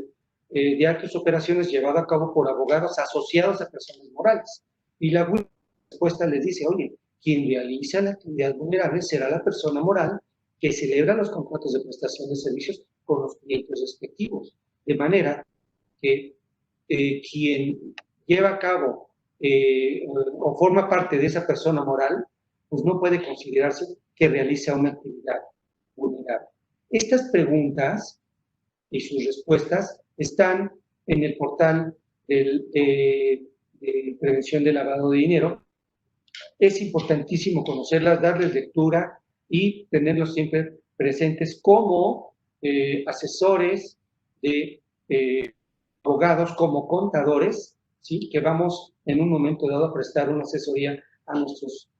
de actos o operaciones llevadas a cabo por abogados asociados a personas morales? Y la respuesta les dice, oye, quien realiza la actividad vulnerable será la persona moral que celebra los contratos de prestación de servicios con los clientes respectivos. De manera que quien lleva a cabo o forma parte de esa persona moral, pues no puede considerarse que realiza una actividad vulnerable. Estas preguntas y sus respuestas están en el portal de prevención del lavado de dinero. Es importantísimo conocerlas, darles lectura y tenerlos siempre presentes como asesores de abogados, como contadores, ¿sí?, que vamos en un momento dado a prestar una asesoría a nuestros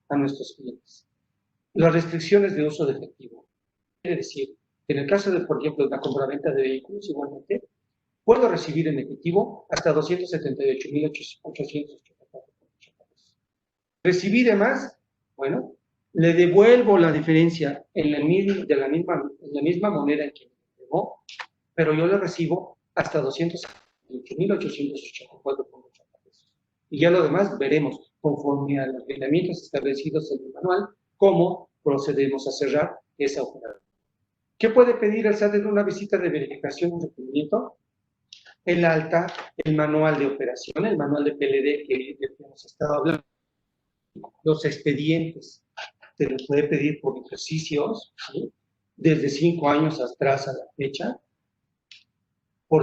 clientes. Las restricciones de uso de efectivo. Quiere decir que en el caso de, por ejemplo, la compraventa de vehículos, igualmente, puedo recibir en efectivo hasta 278,884 pesos. Recibí de más, bueno, le devuelvo la diferencia en la misma moneda en que me entregó, pero yo le recibo hasta 278,884 pesos. Y ya lo demás veremos, conforme a los lineamientos establecidos en el manual, cómo procedemos a cerrar esa operación. ¿Qué puede pedir el SAT en una visita de verificación de requerimiento? El alta, el manual de operación, el manual de PLD que hemos estado hablando, los expedientes, se los puede pedir por ejercicios, ¿sí?, desde 5 años atrás a la fecha, por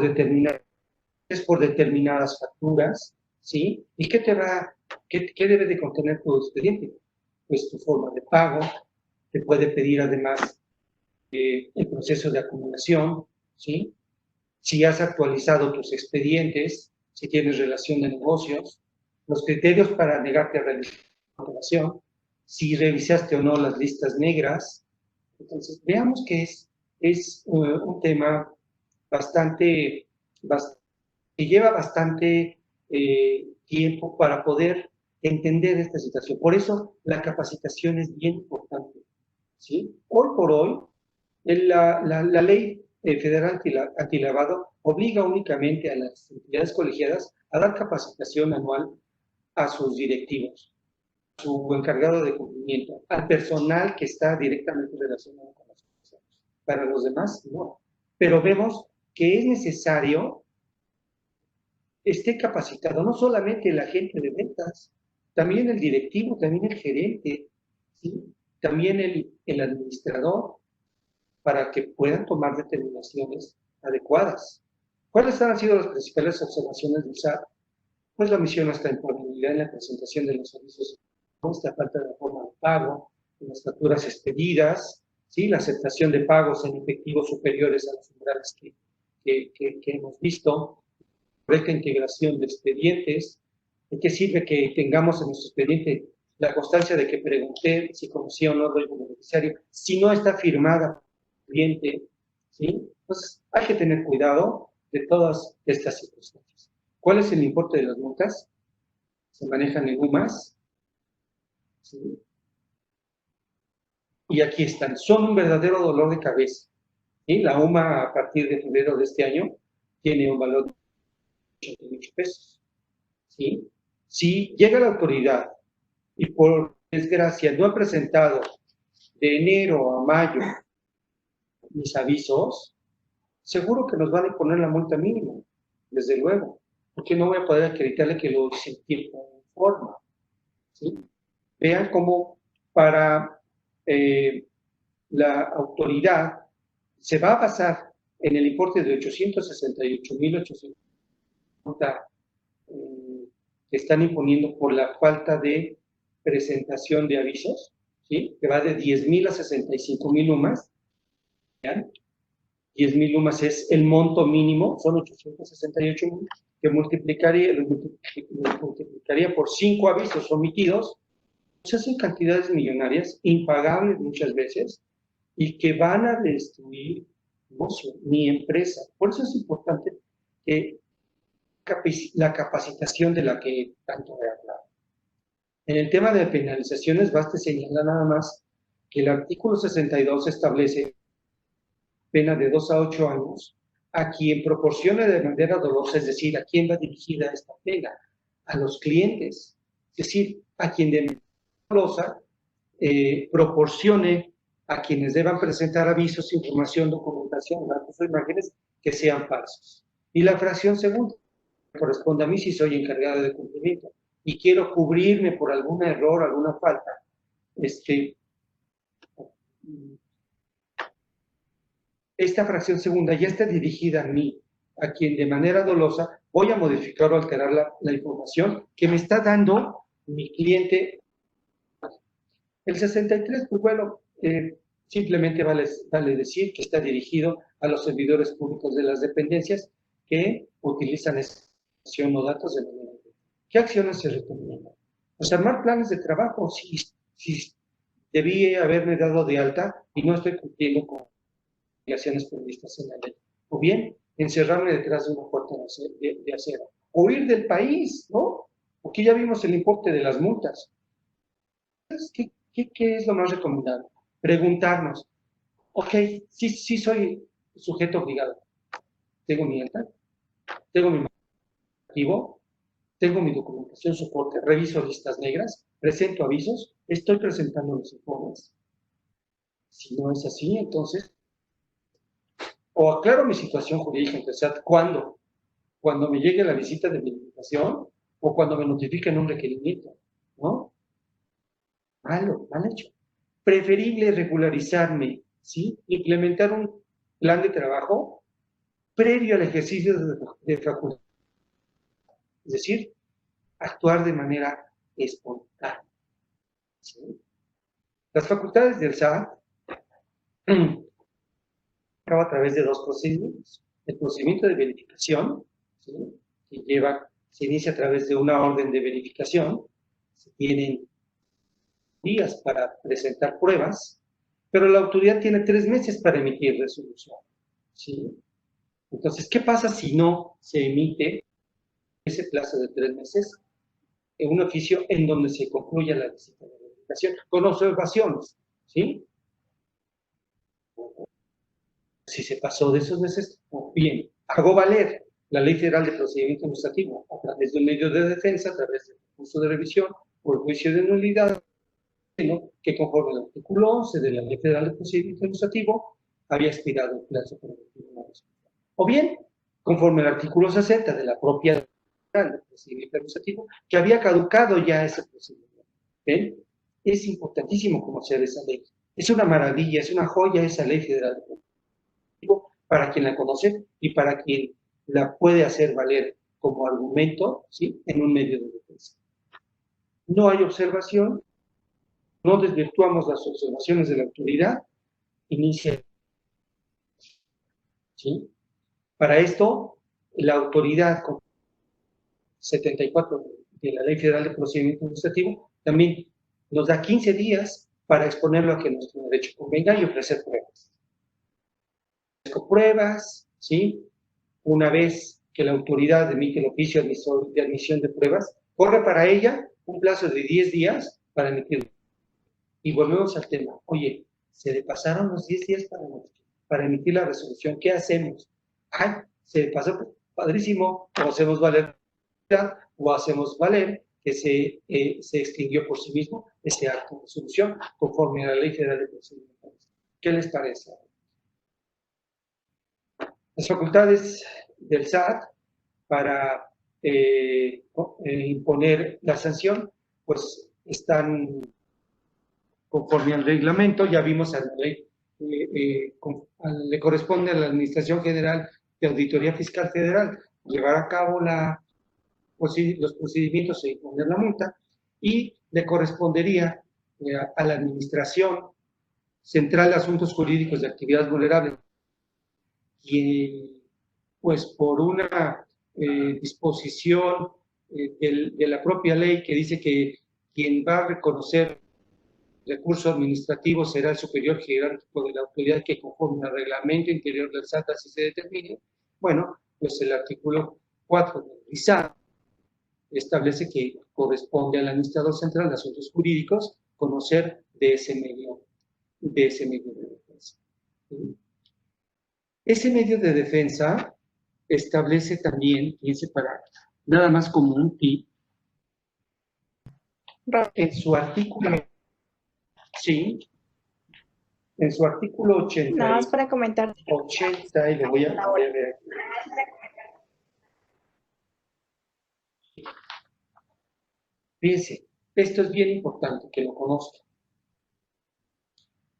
determinadas facturas, ¿sí? ¿Y qué debe de contener tu expediente? Pues tu forma de pago, te puede pedir además el proceso de acumulación, ¿sí?, si has actualizado tus expedientes, si tienes relación de negocios, los criterios para negarte a realizar la operación, si revisaste o no las listas negras. Entonces, veamos que es un tema bastante, que lleva bastante tiempo para poder entender esta situación. Por eso la capacitación es bien importante, ¿sí? Hoy por hoy, la ley federal antilavado obliga únicamente a las entidades colegiadas a dar capacitación anual a sus directivos, a su encargado de cumplimiento, al personal que está directamente relacionado con las personas. Para los demás, no. Pero vemos que es necesario esté capacitado no solamente el agente de ventas, también el directivo, también el gerente, ¿sí? También el administrador, para que puedan tomar determinaciones adecuadas. ¿Cuáles han sido las principales observaciones del SAT? Pues la omisión hasta imponibilidad en la presentación de los servicios, esta falta de forma de pago, las facturas expedidas, ¿sí? La aceptación de pagos en efectivo superiores a los umbrales que hemos visto, correcta integración de expedientes. ¿De qué sirve que tengamos en nuestro expediente la constancia de que pregunté si conocía o no el beneficiario, si no está firmada por el cliente? ¿Sí? Entonces, hay que tener cuidado de todas estas circunstancias. ¿Cuál es el importe de las multas? Se manejan en UMAS, ¿sí? Y aquí están. Son un verdadero dolor de cabeza, ¿sí? La UMA, a partir de febrero de este año, tiene un valor de 88 pesos, ¿sí? Si llega la autoridad y por desgracia no ha presentado de enero a mayo mis avisos, seguro que nos van a imponer la multa mínima, desde luego, porque no voy a poder acreditarle que lo hice en tiempo y forma, ¿sí? Vean cómo para la autoridad se va a basar en el importe de 868.800 que están imponiendo por la falta de presentación de avisos, ¿sí? Que va de 10.000 a 65.000 UMAS. 10.000 UMAS es el monto mínimo, son 868.000, que multiplicaría por 5 avisos omitidos. Esas son cantidades millonarias, impagables muchas veces, y que van a destruir mi empresa. Por eso es importante que la capacitación de la que tanto he hablado. En el tema de penalizaciones, basta señalar nada más que el artículo 62 establece pena de 2 a 8 años a quien proporcione de manera dolosa, es decir, a quién va dirigida esta pena, a los clientes, es decir, a quien de manera dolosa proporcione a quienes deban presentar avisos, información, documentación, datos o imágenes que sean falsos. Y la fracción segunda corresponde a mí si soy encargado de cumplimiento y quiero cubrirme por algún error, alguna falta. Esta fracción segunda ya está dirigida a mí, a quien de manera dolosa voy a modificar o alterar la información que me está dando mi cliente. El 63, pues bueno, simplemente vale decir que está dirigido a los servidores públicos de las dependencias que utilizan esa información o datos de manera. ¿Qué acciones se recomiendan? Pues armar planes de trabajo. Si debí haberme dado de alta y no estoy cumpliendo con obligaciones previstas en la ley. O bien, encerrarme detrás de una puerta de acero. O ir del país, ¿no? Porque ya vimos el importe de las multas. ¿Qué es lo más recomendable? Preguntarnos, ok, sí soy sujeto obligado. Tengo mi alta, tengo mi activo, tengo mi documentación, soporte, reviso listas negras, presento avisos, estoy presentando los informes. Si no es así, entonces, o aclaro mi situación jurídica ante el SAT, ¿cuándo? Cuando me llegue la visita de verificación o cuando me notifiquen un requerimiento, ¿no? Mal hecho. Preferible regularizarme, ¿sí? Implementar un plan de trabajo previo al ejercicio de facultad. Es decir, actuar de manera espontánea, ¿sí? Las facultades del SAT acaba a través de dos procedimientos. El procedimiento de verificación, ¿sí? Que lleva se inicia a través de una orden de verificación, se tienen días para presentar pruebas, pero la autoridad tiene 3 meses para emitir resolución, ¿sí? Entonces, ¿qué pasa si no se emite ese plazo de 3 meses en un oficio en donde se concluya la visita de verificación con observaciones, ¿sí? Si se pasó de esos meses, bien, hago valer la Ley Federal de Procedimiento Administrativo a través de un medio de defensa, a través del recurso de revisión o el juicio de nulidad, que conforme al artículo 11 de la Ley Federal de Procedimiento Administrativo había expirado el plazo para emitir una resolución. O bien, conforme al artículo 60 de la propia Ley Federal de Procedimiento Administrativo, que había caducado ya ese procedimiento. ¿Ven? Es importantísimo conocer esa ley. Es una maravilla, es una joya esa Ley Federal de Procedimiento para quien la conoce y para quien la puede hacer valer como argumento, ¿sí?, en un medio de defensa. No hay observación, no desvirtuamos las observaciones de la autoridad, inicia, ¿sí? Para esto, la autoridad con 74 de la Ley Federal de Procedimiento Administrativo también nos da 15 días para exponerlo a que nuestro derecho convenga y ofrecer pruebas. Con pruebas, ¿sí? Una vez que la autoridad emite el oficio de admisión de pruebas, corre para ella un plazo de 10 días para emitir. Y volvemos al tema. Oye, se le pasaron los 10 días para emitir la resolución. ¿Qué hacemos? Ay, se le pasó, pues, padrísimo. O hacemos valer o hacemos valer que se extinguió por sí mismo ese acto de resolución conforme a la Ley Federal de Procedimiento. ¿Qué les parece? Las facultades del SAT para imponer la sanción, pues están conforme al reglamento. Ya vimos a la ley, le corresponde a la Administración General de Auditoría Fiscal Federal llevar a cabo los procedimientos e imponer la multa, y le correspondería a la Administración Central de Asuntos Jurídicos de Actividades Vulnerables, y pues por una disposición de la propia ley que dice que quien va a reconocer recurso administrativo será el superior jerárquico de la autoridad que conforme al reglamento interior del SAT así se determine. Bueno, pues el artículo 4 del RISAT establece que corresponde al administrador central de asuntos jurídicos conocer de ese medio de defensa. Ese medio de defensa establece también, fíjense, para nada más como un tip, en su artículo, sí, en su artículo 80, Nada más para comentar. 80, y le voy a ver aquí. Fíjense, esto es bien importante que lo conozcan.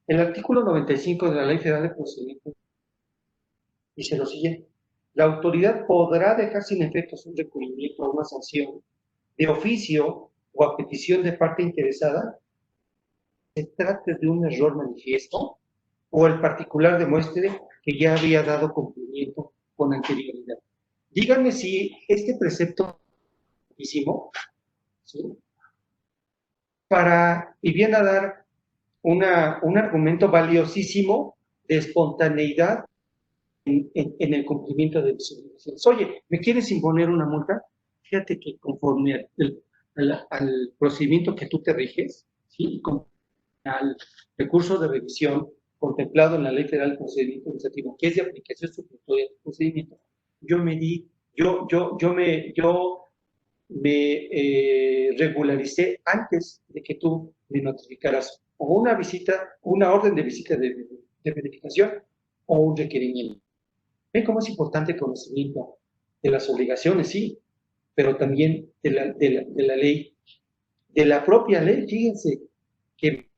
El artículo 95 de la Ley Federal de Procedimiento dice lo siguiente: la autoridad podrá dejar sin efectos un requerimiento o una sanción de oficio o a petición de parte interesada, se trate de un error manifiesto o el particular demuestre que ya había dado cumplimiento con anterioridad. Díganme si este precepto es importantísimo, ¿sí?, y viene a dar un argumento valiosísimo de espontaneidad en el cumplimiento de mis obligaciones. Oye, ¿me quieres imponer una multa? Fíjate que conforme al procedimiento que tú te riges, ¿sí?, y al recurso de revisión contemplado en la Ley Federal de Procedimiento Administrativo, que es de aplicación supletoria del procedimiento, yo me regularicé antes de que tú me notificaras o una visita, una orden de visita de verificación o un requerimiento. ¿Ven cómo es importante el conocimiento de las obligaciones? Sí, pero también de la ley, de la propia ley. Fíjense que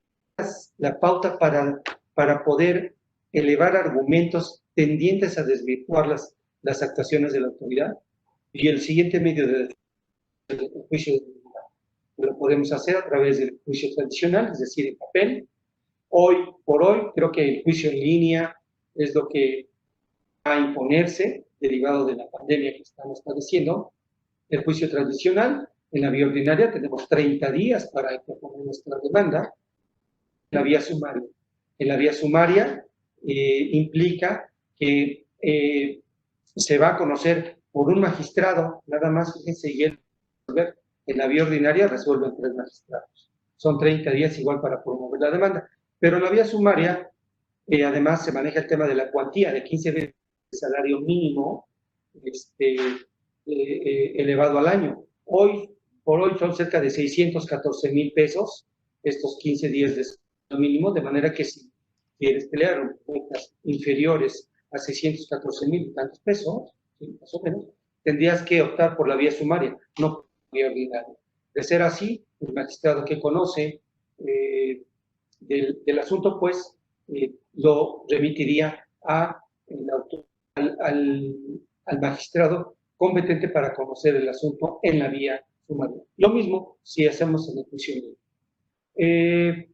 la pauta para poder elevar argumentos tendientes a desvirtuar las actuaciones de la autoridad, y el siguiente medio de juicio lo podemos hacer a través del juicio tradicional, es decir, en papel. Hoy por hoy creo que el juicio en línea es lo que va a imponerse derivado de la pandemia que estamos padeciendo, el juicio tradicional. En la vía ordinaria tenemos 30 días para interponer nuestra demanda. En la vía sumaria. En la vía sumaria implica que se va a conocer por un magistrado, nada más, fíjense, y él resolver. En la vía ordinaria resuelven 3 magistrados. Son 30 días igual para promover la demanda. Pero en la vía sumaria, además, se maneja el tema de la cuantía de 15 veces el salario mínimo elevado al año. Por hoy son cerca de 614,000 pesos estos 15 días de salario mínimo, de manera que si quieres pelear cuentas inferiores a 614,000 y tantos pesos, ¿sí? Más o menos, tendrías que optar por la vía sumaria, no por la vía ordinaria. De ser así, el magistrado que conoce del asunto, pues, lo remitiría al magistrado competente para conocer el asunto en la vía sumaria. Lo mismo si hacemos en el juicio libre.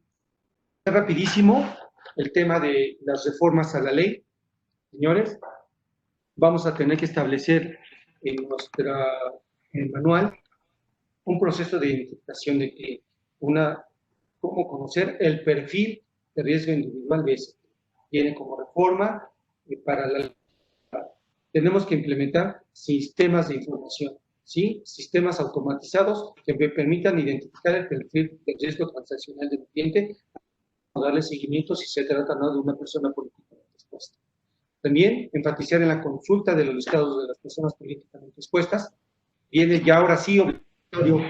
Rapidísimo, el tema de las reformas a la ley. Señores, vamos a tener que establecer en nuestro manual un proceso de identificación de que cómo conocer el perfil de riesgo individual de ese. Viene como reforma para la ley. Tenemos que implementar sistemas de información, ¿sí? Sistemas automatizados que me permitan identificar el perfil de riesgo transaccional del cliente, darle seguimiento si se trata no de una persona políticamente expuesta. También enfatizar en la consulta de los listados de las personas políticamente expuestas. Viene ya ahora sí obligatorio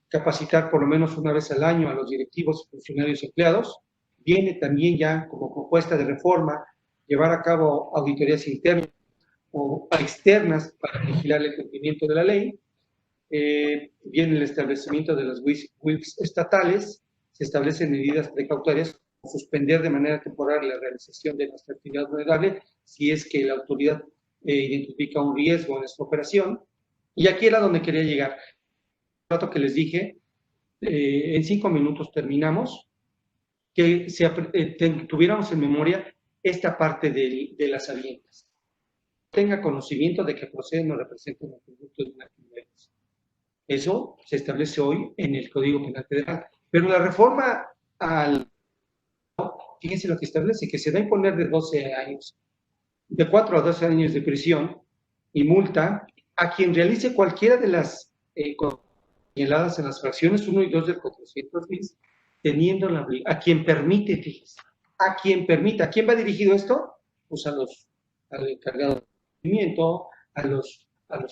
capacitar por lo menos una vez al año a los directivos, funcionarios y empleados. Viene también ya como propuesta de reforma llevar a cabo auditorías internas o externas para vigilar el cumplimiento de la ley. Viene el establecimiento de las WIPs estatales. Se establecen medidas precautorias, suspender de manera temporal la realización de nuestra actividad vulnerable si es que la autoridad identifica un riesgo en esta operación. Y aquí era donde quería llegar. El rato que les dije, en 5 minutos terminamos, que tuviéramos en memoria esta parte de las avientas. Tenga conocimiento de que proceden o representan el producto de una actividad. Eso se establece hoy en el Código Penal Federal. Pero la reforma fíjense lo que establece, que se da a imponer de 12 años, de 4 a 12 años de prisión y multa a quien realice cualquiera de las señaladas en las fracciones 1 y 2 del 400 bis, teniendo a quien permite, fíjense, a quien permita. ¿A quién va dirigido esto? Pues al encargado de mantenimiento, a los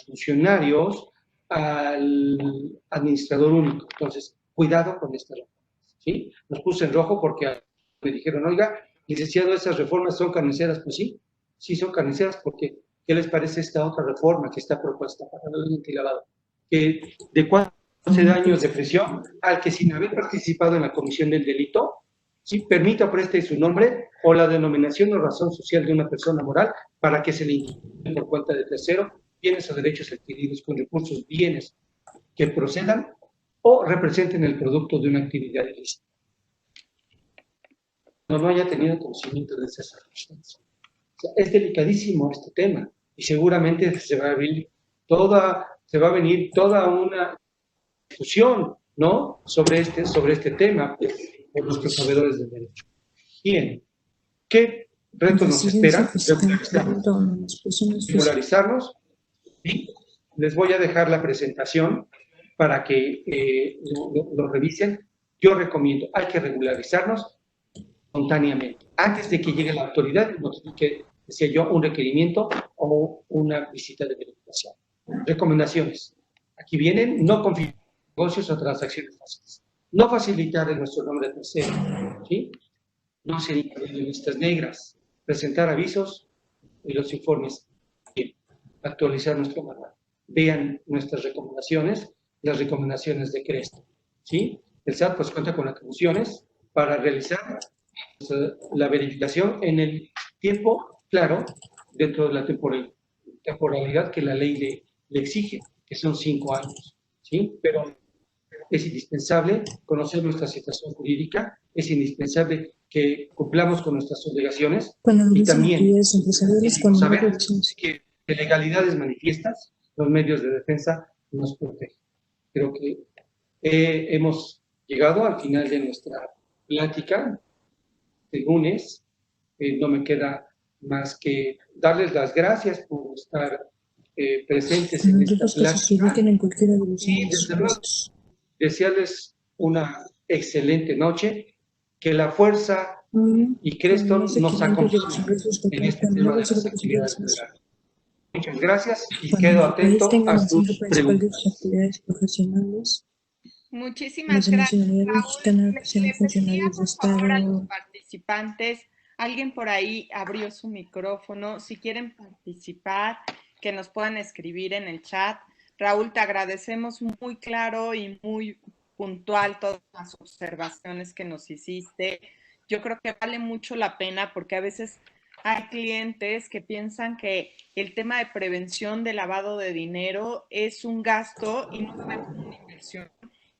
funcionarios, al administrador único. Entonces, cuidado con esta reforma, ¿sí? Nos puse en rojo porque me dijeron, oiga, licenciado, ¿esas reformas son carniceras? Pues sí, sí son carniceras, porque ¿qué les parece esta otra reforma que está propuesta para el antilavado? Que de 4 a 12 años de prisión al que sin haber participado en la comisión del delito, ¿sí?, permita o preste su nombre o la denominación o razón social de una persona moral para que se le incluya por cuenta de tercero bienes o derechos adquiridos con recursos, bienes que procedan o representen el producto de una actividad ilícita. No haya tenido conocimiento de esas circunstancias. O sea, es delicadísimo este tema y seguramente se va a venir toda una discusión, ¿no?, sobre este tema por nuestros proveedores de derecho. Bien, ¿qué reto nos espera? Regularizarnos. Y les voy a dejar la presentación para que lo revisen. Yo recomiendo, hay que regularizarnos espontáneamente. Antes de que llegue la autoridad, notifique, decía yo, un requerimiento o una visita de verificación. Recomendaciones. Aquí vienen, no confirmar negocios o transacciones fáciles. No facilitar en nuestro nombre de tercero, ¿sí? No ser incluido en listas negras. Presentar avisos y los informes. Bien. Actualizar nuestro manual. Vean nuestras recomendaciones, las recomendaciones de CRESTON, ¿sí? El SAT pues cuenta con atribuciones para realizar la verificación en el tiempo claro, dentro de la temporalidad que la ley le exige, que son 5 años, ¿sí? Pero es indispensable conocer nuestra situación jurídica, es indispensable que cumplamos con nuestras obligaciones y también saber que de legalidades manifiestas los medios de defensa nos protege. Creo que hemos llegado al final de nuestra plática de lunes. No me queda más que darles las gracias por estar presentes en esta plática. Y desde luego, desearles una excelente noche, que la fuerza y Creston nos acompañen en este tema de las actividades federales. Muchas gracias y quedo atento a sus preguntas. Muchísimas gracias, Raúl. Le pediría, por favor, a los participantes, alguien por ahí abrió su micrófono, si quieren participar, que nos puedan escribir en el chat. Raúl, te agradecemos muy claro y muy puntual todas las observaciones que nos hiciste. Yo creo que vale mucho la pena porque a veces hay clientes que piensan que el tema de prevención de lavado de dinero es un gasto y no una inversión.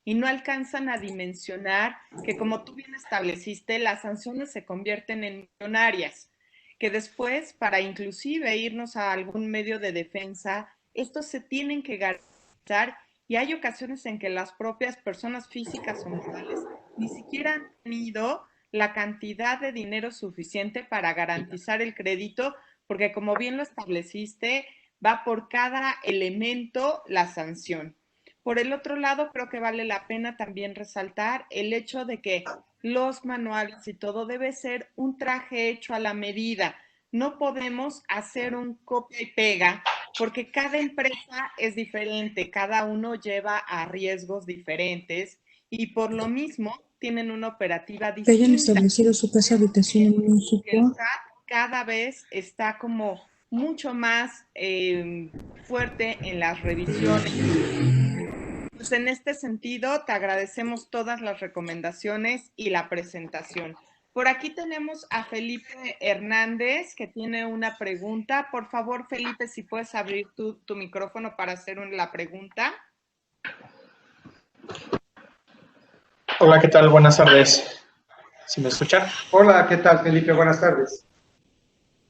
Y no alcanzan a dimensionar que, como tú bien estableciste, las sanciones se convierten en millonarias, que después, para inclusive irnos a algún medio de defensa, estos se tienen que garantizar y hay ocasiones en que las propias personas físicas o morales ni siquiera han tenido la cantidad de dinero suficiente para garantizar el crédito, porque como bien lo estableciste, va por cada elemento la sanción. Por el otro lado, creo que vale la pena también resaltar el hecho de que los manuales y todo debe ser un traje hecho a la medida. No podemos hacer un copia y pega porque cada empresa es diferente, cada uno lleva a riesgos diferentes y por lo mismo tienen una operativa distinta. Que hayan establecido su casa habitación en México. El SAT cada vez está como mucho más fuerte en las revisiones. Pues en este sentido, te agradecemos todas las recomendaciones y la presentación. Por aquí tenemos a Felipe Hernández, que tiene una pregunta. Por favor, Felipe, si puedes abrir tu micrófono para hacer la pregunta. Hola, ¿qué tal? Buenas tardes. ¿Sí me escuchan? Hola, ¿qué tal, Felipe? Buenas tardes.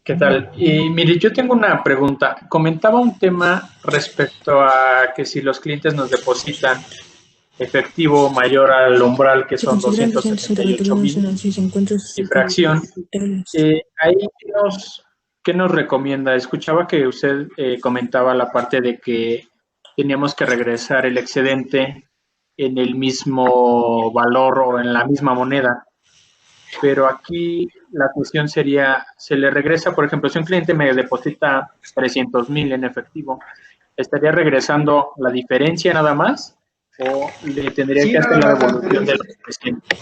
¿Qué tal? Y mire, yo tengo una pregunta. Comentaba un tema respecto a que si los clientes nos depositan efectivo mayor al umbral, que son 268,000 y fracción, ahí ¿qué nos recomienda? Escuchaba que usted comentaba la parte de que teníamos que regresar el excedente en el mismo valor o en la misma moneda. Pero aquí la cuestión sería, se le regresa, por ejemplo, si un cliente me deposita 300,000 en efectivo, ¿estaría regresando la diferencia nada más? ¿O le tendría que hacer la devolución de los 300?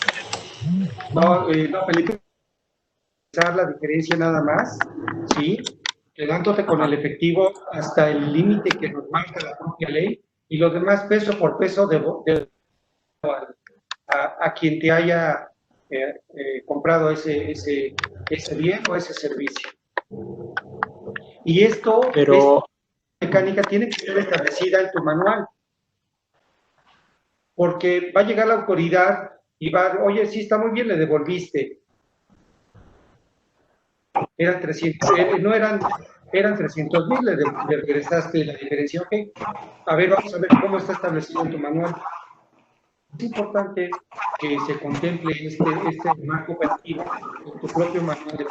No, Felipe, la diferencia nada más, ¿sí? Quedándote con el efectivo hasta el límite que nos marca la propia ley y los demás peso por peso a quien te haya comprado ese bien o ese servicio. Y esta mecánica tiene que ser establecida en tu manual, porque va a llegar la autoridad y va, oye, sí, está muy bien, le devolviste. Eran 300, eran 300,000, le regresaste la diferencia, ok. A ver, vamos a ver cómo está establecido en tu manual. Es importante que se contemple este marco operativo en tu propio manual de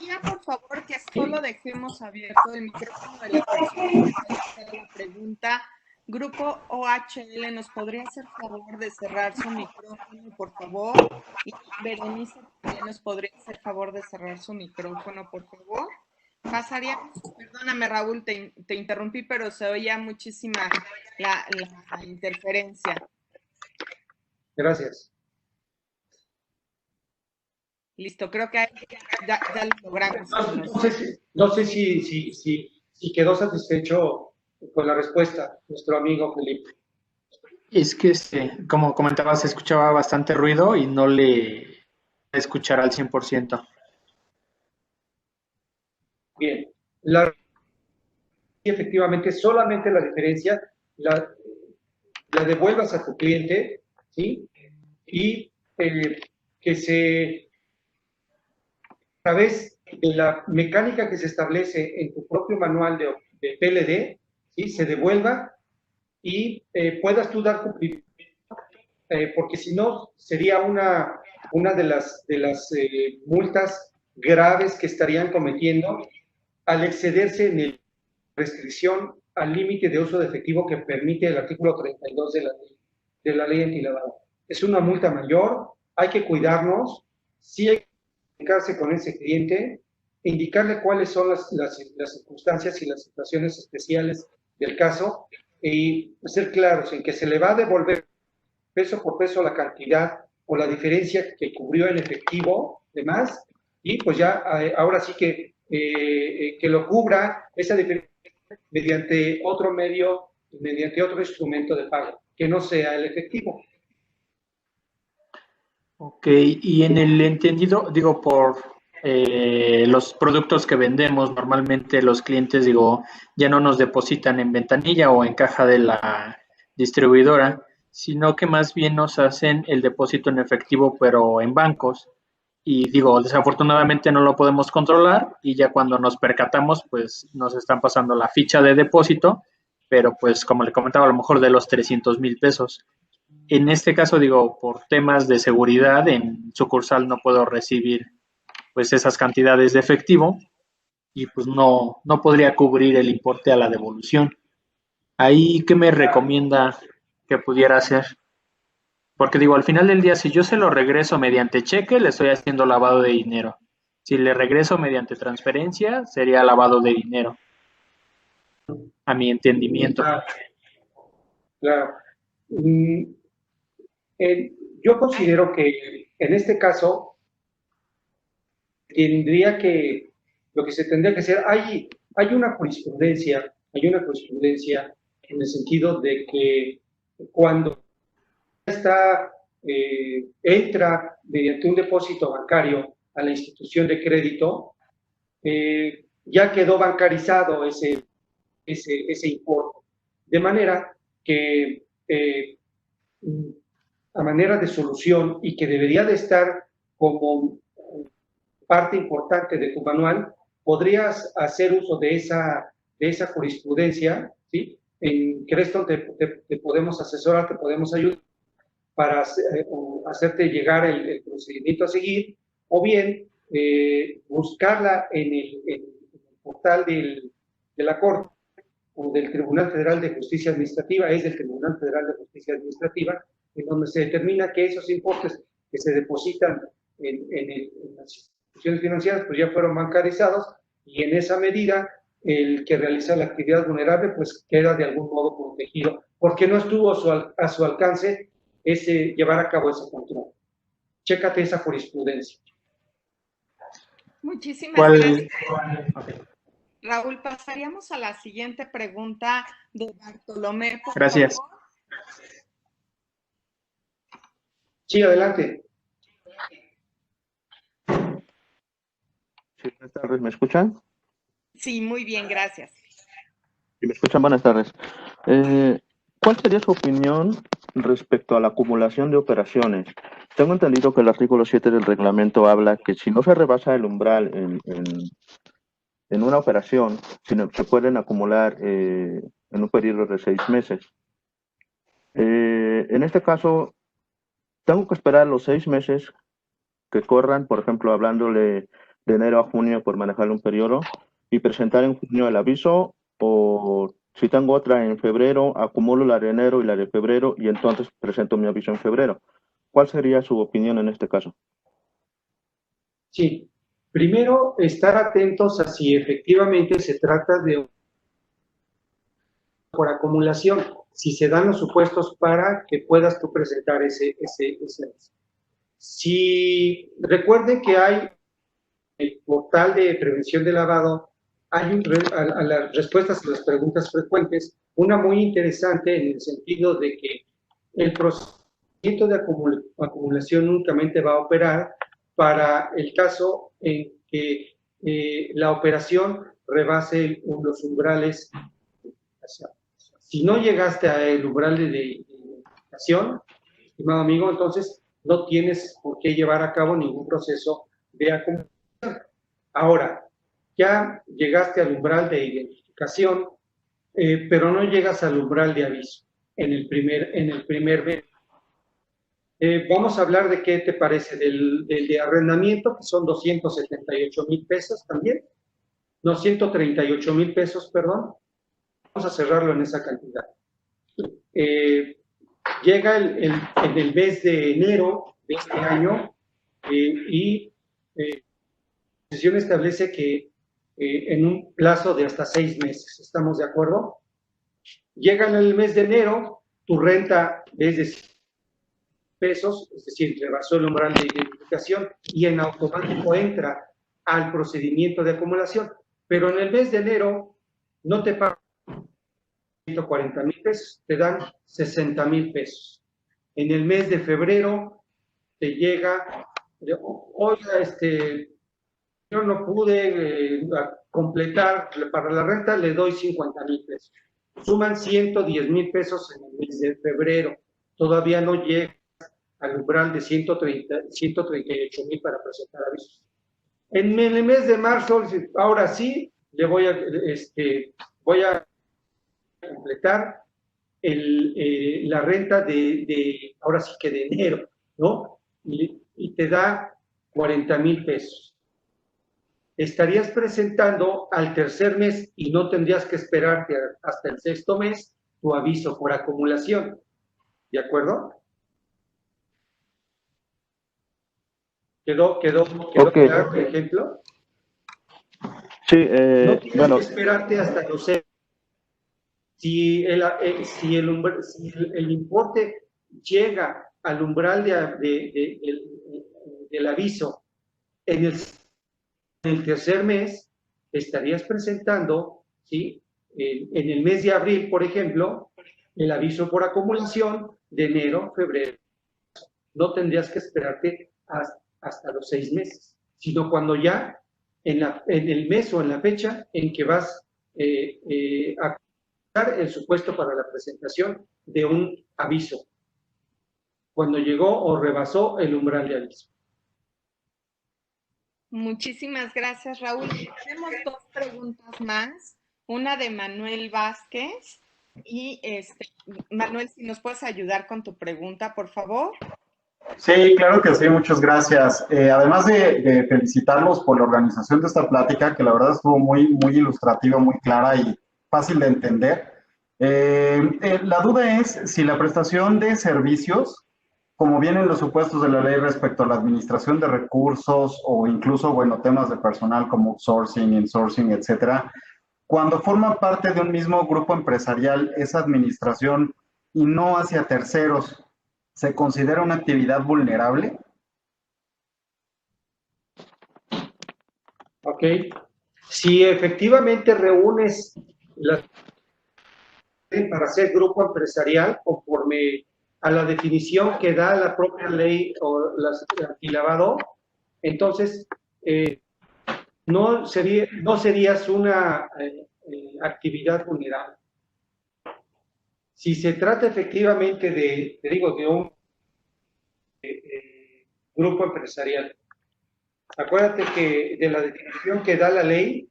Ya, por favor, que solo dejemos abierto el micrófono de la persona que quiera hacer la pregunta. Grupo OHL, ¿nos podría hacer favor de cerrar su micrófono, por favor? Y Berenice también nos podría hacer favor de cerrar su micrófono, por favor. Pasaríamos, perdóname Raúl, te interrumpí, pero se oía muchísima la interferencia. Gracias. Listo, creo que ya lo logramos. No sé si quedó satisfecho con la respuesta nuestro amigo Felipe. Es que, como comentaba, se escuchaba bastante ruido y no le escuchar al 100%. Bien, efectivamente, solamente la diferencia la devuelvas a tu cliente, ¿sí? Y que a través de la mecánica que se establece en tu propio manual de PLD, ¿sí? Se devuelva y puedas tú dar cumplimiento, porque si no sería una de las multas graves que estarían cometiendo al excederse en la restricción al límite de uso de efectivo que permite el artículo 32 de la ley antilavado. Es una multa mayor, hay que cuidarnos, sí hay que comunicarse con ese cliente, indicarle cuáles son las circunstancias y las situaciones especiales del caso y ser claros en que se le va a devolver peso por peso la cantidad o la diferencia que cubrió en efectivo, demás, y pues ya ahora sí que lo cubra esa diferencia mediante otro medio, mediante otro instrumento de pago, que no sea el efectivo. Ok, y en el entendido, digo, por los productos que vendemos, normalmente los clientes, digo, ya no nos depositan en ventanilla o en caja de la distribuidora, sino que más bien nos hacen el depósito en efectivo, pero en bancos. Y digo, desafortunadamente no lo podemos controlar y ya cuando nos percatamos, pues nos están pasando la ficha de depósito, pero pues como le comentaba, a lo mejor de los 300,000 pesos. En este caso, digo, por temas de seguridad, en sucursal no puedo recibir pues esas cantidades de efectivo y pues no podría cubrir el importe a la devolución. Ahí, ¿qué me recomienda que pudiera hacer? Porque digo, al final del día, si yo se lo regreso mediante cheque, le estoy haciendo lavado de dinero. Si le regreso mediante transferencia, sería lavado de dinero, a mi entendimiento. Claro. Yo considero que en este caso lo que se tendría que hacer, hay una jurisprudencia en el sentido de que cuando entra mediante un depósito bancario a la institución de crédito, ya quedó bancarizado ese importe. De manera que a manera de solución y que debería de estar como parte importante de tu manual, podrías hacer uso de esa jurisprudencia, ¿sí? En Creston te podemos asesorar, te podemos ayudar para hacerte llegar el procedimiento a seguir, o bien buscarla en el portal de la Corte o del Tribunal Federal de Justicia Administrativa, es del Tribunal Federal de Justicia Administrativa, en donde se determina que esos importes que se depositan en las instituciones financieras pues ya fueron bancarizados y en esa medida el que realiza la actividad vulnerable pues queda de algún modo protegido porque no estuvo a su alcance llevar a cabo ese control. Chécate esa jurisprudencia. Muchísimas gracias. Okay. Raúl, pasaríamos a la siguiente pregunta de Bartolomé. Gracias. Favor. Sí, adelante. Sí, buenas tardes, ¿me escuchan? Sí, muy bien, gracias. Si me escuchan, buenas tardes. ¿Cuál sería su opinión respecto a la acumulación de operaciones? Tengo entendido que el artículo 7 del reglamento habla que si no se rebasa el umbral en una operación, sino se pueden acumular en un periodo de 6 meses. En este caso, tengo que esperar los 6 meses que corran, por ejemplo, hablándole de enero a junio por manejar un periodo y presentar en junio el aviso, o si tengo otra en febrero, acumulo la de enero y la de febrero y entonces presento mi aviso en febrero. ¿Cuál sería su opinión en este caso? Sí, primero estar atentos a si efectivamente se trata de por acumulación, si se dan los supuestos para que puedas tú presentar ese aviso. Si recuerden que hay el portal de prevención de lavado, hay a las respuestas a las preguntas frecuentes, una muy interesante en el sentido de que el procedimiento de acumulación únicamente va a operar para el caso en que la operación rebase los umbrales. Si no llegaste al umbral de identificación, estimado amigo, entonces no tienes por qué llevar a cabo ningún proceso de acumulación. Ahora, ya llegaste al umbral de identificación, pero no llegas al umbral de aviso en el primer mes. Vamos a hablar de qué te parece, del de arrendamiento, que son 278,000 pesos también. No, 138,000 pesos, perdón. Vamos a cerrarlo en esa cantidad. Llega en el mes de enero de este año y la decisión establece que en un plazo de hasta 6 meses. ¿Estamos de acuerdo? Llega en el mes de enero, tu renta es de 100 pesos, es decir, rebasó el umbral de identificación y en automático entra al procedimiento de acumulación. Pero en el mes de enero no te pagan 140,000 pesos, te dan 60,000 pesos. En el mes de febrero te llega, oiga, yo no pude completar para la renta, le doy 50,000 pesos. Suman 110,000 pesos en el mes de febrero. Todavía no llega al umbral de 138,000 para presentar avisos. En el mes de marzo, ahora sí, le voy a completar la renta ahora sí que de enero, ¿no? Y te da 40,000 pesos. Estarías presentando al tercer mes y no tendrías que esperarte hasta el sexto mes tu aviso por acumulación. ¿De acuerdo? ¿Quedó Okay. claro el ejemplo? Sí, no tienes bueno, que esperarte hasta los 6. Si el importe llega al umbral del aviso en el tercer mes, estarías presentando, ¿sí? En el mes de abril, por ejemplo, el aviso por acumulación de enero, febrero. No tendrías que esperarte hasta los 6 meses, sino cuando ya en el mes o en la fecha en que vas a el supuesto para la presentación de un aviso, cuando llegó o rebasó el umbral de aviso. Muchísimas gracias, Raúl. Tenemos 2 preguntas más, una de Manuel Vázquez y Manuel, si nos puedes ayudar con tu pregunta, por favor. Sí, claro que sí, muchas gracias. Además de felicitarlos por la organización de esta plática, que la verdad estuvo muy, muy ilustrativa, muy clara y fácil de entender. La duda es si la prestación de servicios, como vienen los supuestos de la ley respecto a la administración de recursos o incluso, bueno, temas de personal como outsourcing, insourcing, etcétera, cuando forma parte de un mismo grupo empresarial, esa administración y no hacia terceros, ¿se considera una actividad vulnerable? Ok. Si efectivamente reúnes para ser grupo empresarial conforme a la definición que da la propia ley o la antilavado, entonces no serías una actividad vulnerable. Si se trata efectivamente de un grupo empresarial, acuérdate que de la definición que da la ley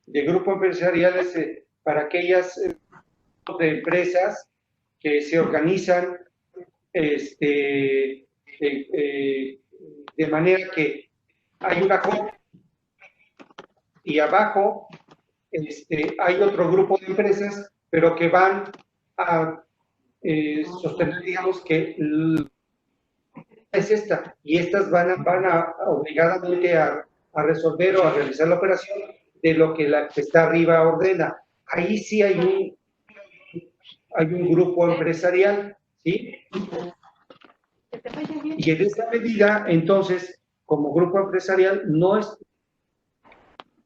de grupo empresarial es para aquellas de empresas que se organizan de manera que hay una compra y abajo hay otro grupo de empresas, pero que van a sostener, digamos, que es esta, y estas van a obligadamente a resolver o a realizar la operación de lo que la que está arriba ordena. Ahí sí hay un grupo empresarial, ¿sí? Y en esta medida, entonces, como grupo empresarial, no es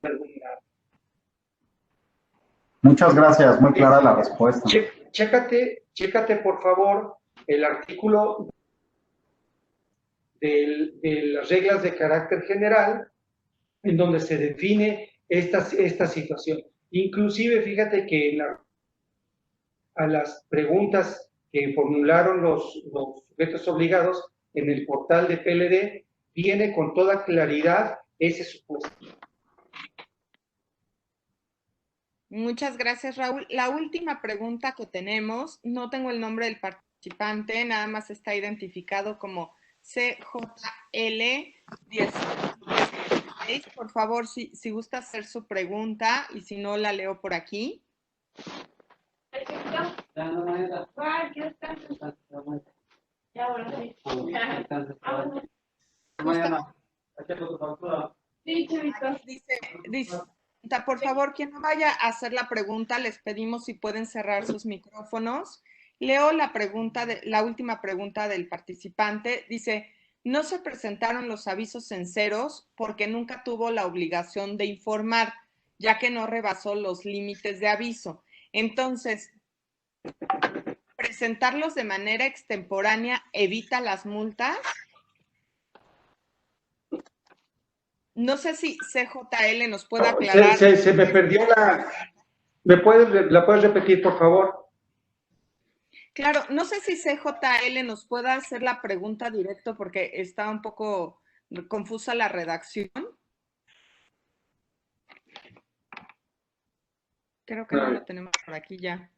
vulnerable. Muchas gracias, muy clara la respuesta. Chécate, por favor, el artículo de las reglas de carácter general, en donde se define esta situación. Inclusive, fíjate que a las preguntas que formularon los sujetos obligados en el portal de PLD, viene con toda claridad ese supuesto. Muchas gracias, Raúl. La última pregunta que tenemos, no tengo el nombre del participante, nada más está identificado como CJL16. Por favor, si gusta hacer su pregunta y si no, la leo por aquí. Dice, por favor, quien no vaya a hacer la pregunta, les pedimos si pueden cerrar sus micrófonos. Leo la última pregunta del participante. Dice, no se presentaron los avisos en ceros porque nunca tuvo la obligación de informar, ya que no rebasó los límites de aviso. Entonces, presentarlos de manera extemporánea evita las multas. No sé si CJL nos puede aclarar. Se me perdió ¿la puedes repetir, por favor? Claro, no sé si CJL nos pueda hacer la pregunta directo porque está un poco confusa la redacción. Creo que no lo tenemos por aquí ya.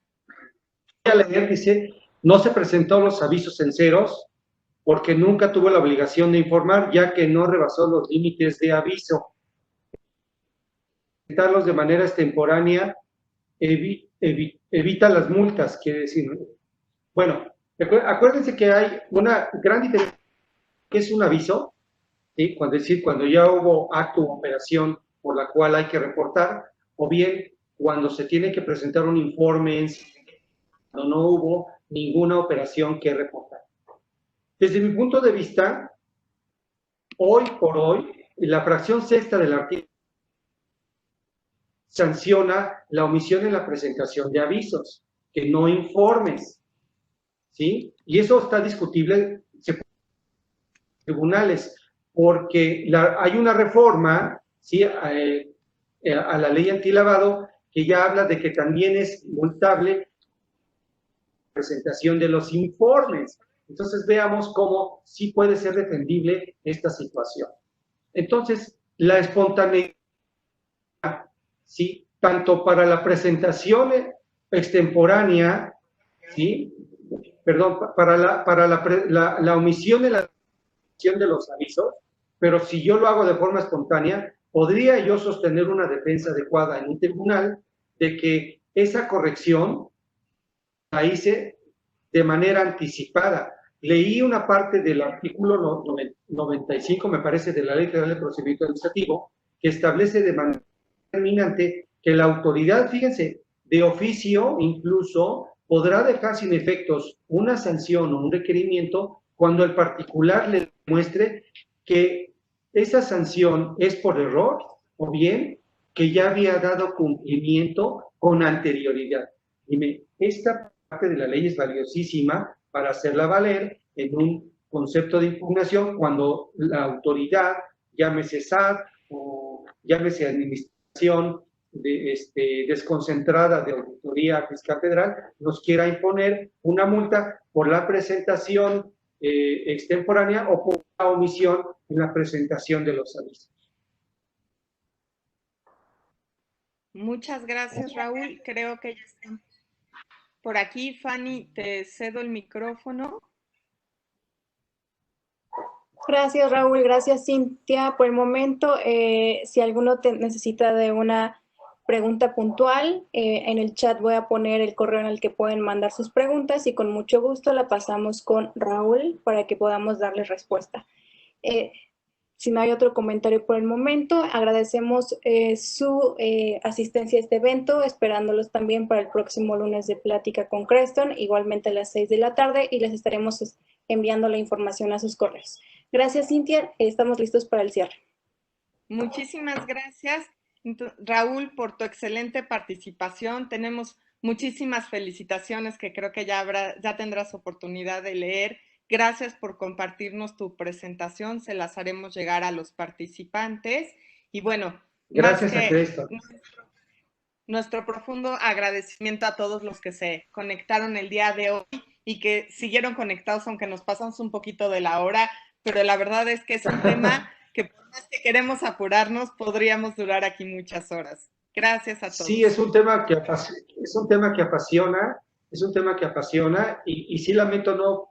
Voy a leer, dice, no se presentó los avisos en ceros porque nunca tuvo la obligación de informar, ya que no rebasó los límites de aviso. Presentarlos de manera extemporánea evita las multas, quiere decir. Bueno, acuérdense que hay una gran diferencia, que es un aviso, ¿sí? Cuando ya hubo acto o operación por la cual hay que reportar, o bien cuando se tiene que presentar un informe, cuando no hubo ninguna operación que reportar. Desde mi punto de vista, hoy por hoy, la fracción sexta del artículo sanciona la omisión en la presentación de avisos, que no informes, ¿sí? Y eso está discutible en tribunales, porque hay una reforma, ¿sí? A la ley antilavado, que ya habla de que también es multable la presentación de los informes. Entonces veamos cómo sí puede ser defendible esta situación. Entonces, la espontaneidad, ¿sí? Tanto para la presentación extemporánea, ¿sí? Perdón, para la omisión en la presentación de los avisos, pero si yo lo hago de forma espontánea, podría yo sostener una defensa adecuada en un tribunal de que esa corrección la hice de manera anticipada. Leí una parte del artículo 95, me parece, de la Ley Federal de Procedimiento Administrativo, que establece de manera determinante que la autoridad, fíjense, de oficio incluso podrá dejar sin efectos una sanción o un requerimiento cuando el particular le demuestre que esa sanción es por error o bien que ya había dado cumplimiento con anterioridad. Dime, esta parte de la ley es valiosísima para hacerla valer en un concepto de impugnación cuando la autoridad, llámese SAT o llámese administración desconcentrada de Auditoría Fiscal Federal, nos quiera imponer una multa por la presentación extemporánea o por la omisión en la presentación de los avisos. Muchas gracias, Raúl. Creo que ya están por aquí. Fanny, te cedo el micrófono. Gracias, Raúl. Gracias, Cintia. Por el momento, si alguno necesita de una pregunta puntual, en el chat voy a poner el correo en el que pueden mandar sus preguntas y con mucho gusto la pasamos con Raúl para que podamos darles respuesta. Si no hay otro comentario por el momento, agradecemos su asistencia a este evento, esperándolos también para el próximo lunes de Plática con Creston, igualmente a las 6 de la tarde, y les estaremos enviando la información a sus correos. Gracias, Cintia. Estamos listos para el cierre. Muchísimas gracias, Raúl, por tu excelente participación. Tenemos muchísimas felicitaciones que creo que ya tendrás oportunidad de leer. Gracias por compartirnos tu presentación. Se las haremos llegar a los participantes. Y bueno, gracias a Creston. Nuestro profundo agradecimiento a todos los que se conectaron el día de hoy y que siguieron conectados, aunque nos pasamos un poquito de la hora, pero la verdad es que es un tema que por más que queremos apurarnos, podríamos durar aquí muchas horas. Gracias a todos. Sí, es un tema que apasiona, y sí lamento no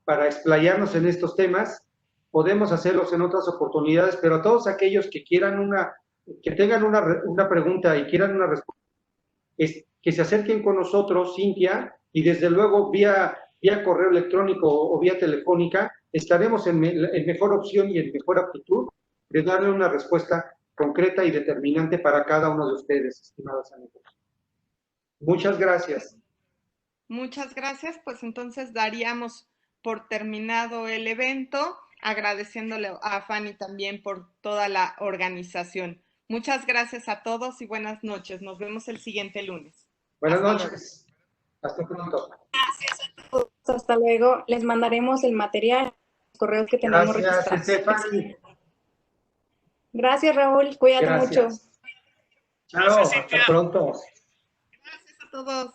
para explayarnos en estos temas. Podemos hacerlos en otras oportunidades, pero a todos aquellos que quieran que tengan una pregunta y quieran una respuesta, que se acerquen con nosotros, Cintia, y desde luego vía correo electrónico o vía telefónica, estaremos en mejor opción y en mejor aptitud de darle una respuesta concreta y determinante para cada uno de ustedes, estimados amigos. Muchas gracias. Muchas gracias, pues entonces daríamos por terminado el evento, agradeciéndole a Fanny también por toda la organización. Muchas gracias a todos y buenas noches. Nos vemos el siguiente lunes. Buenas noches. Hasta pronto. Gracias a todos. Hasta luego. Les mandaremos el material, los correos que tenemos registrados. Stephanie. Gracias, Raúl. Cuídate mucho. Chao, hasta pronto. Gracias a todos.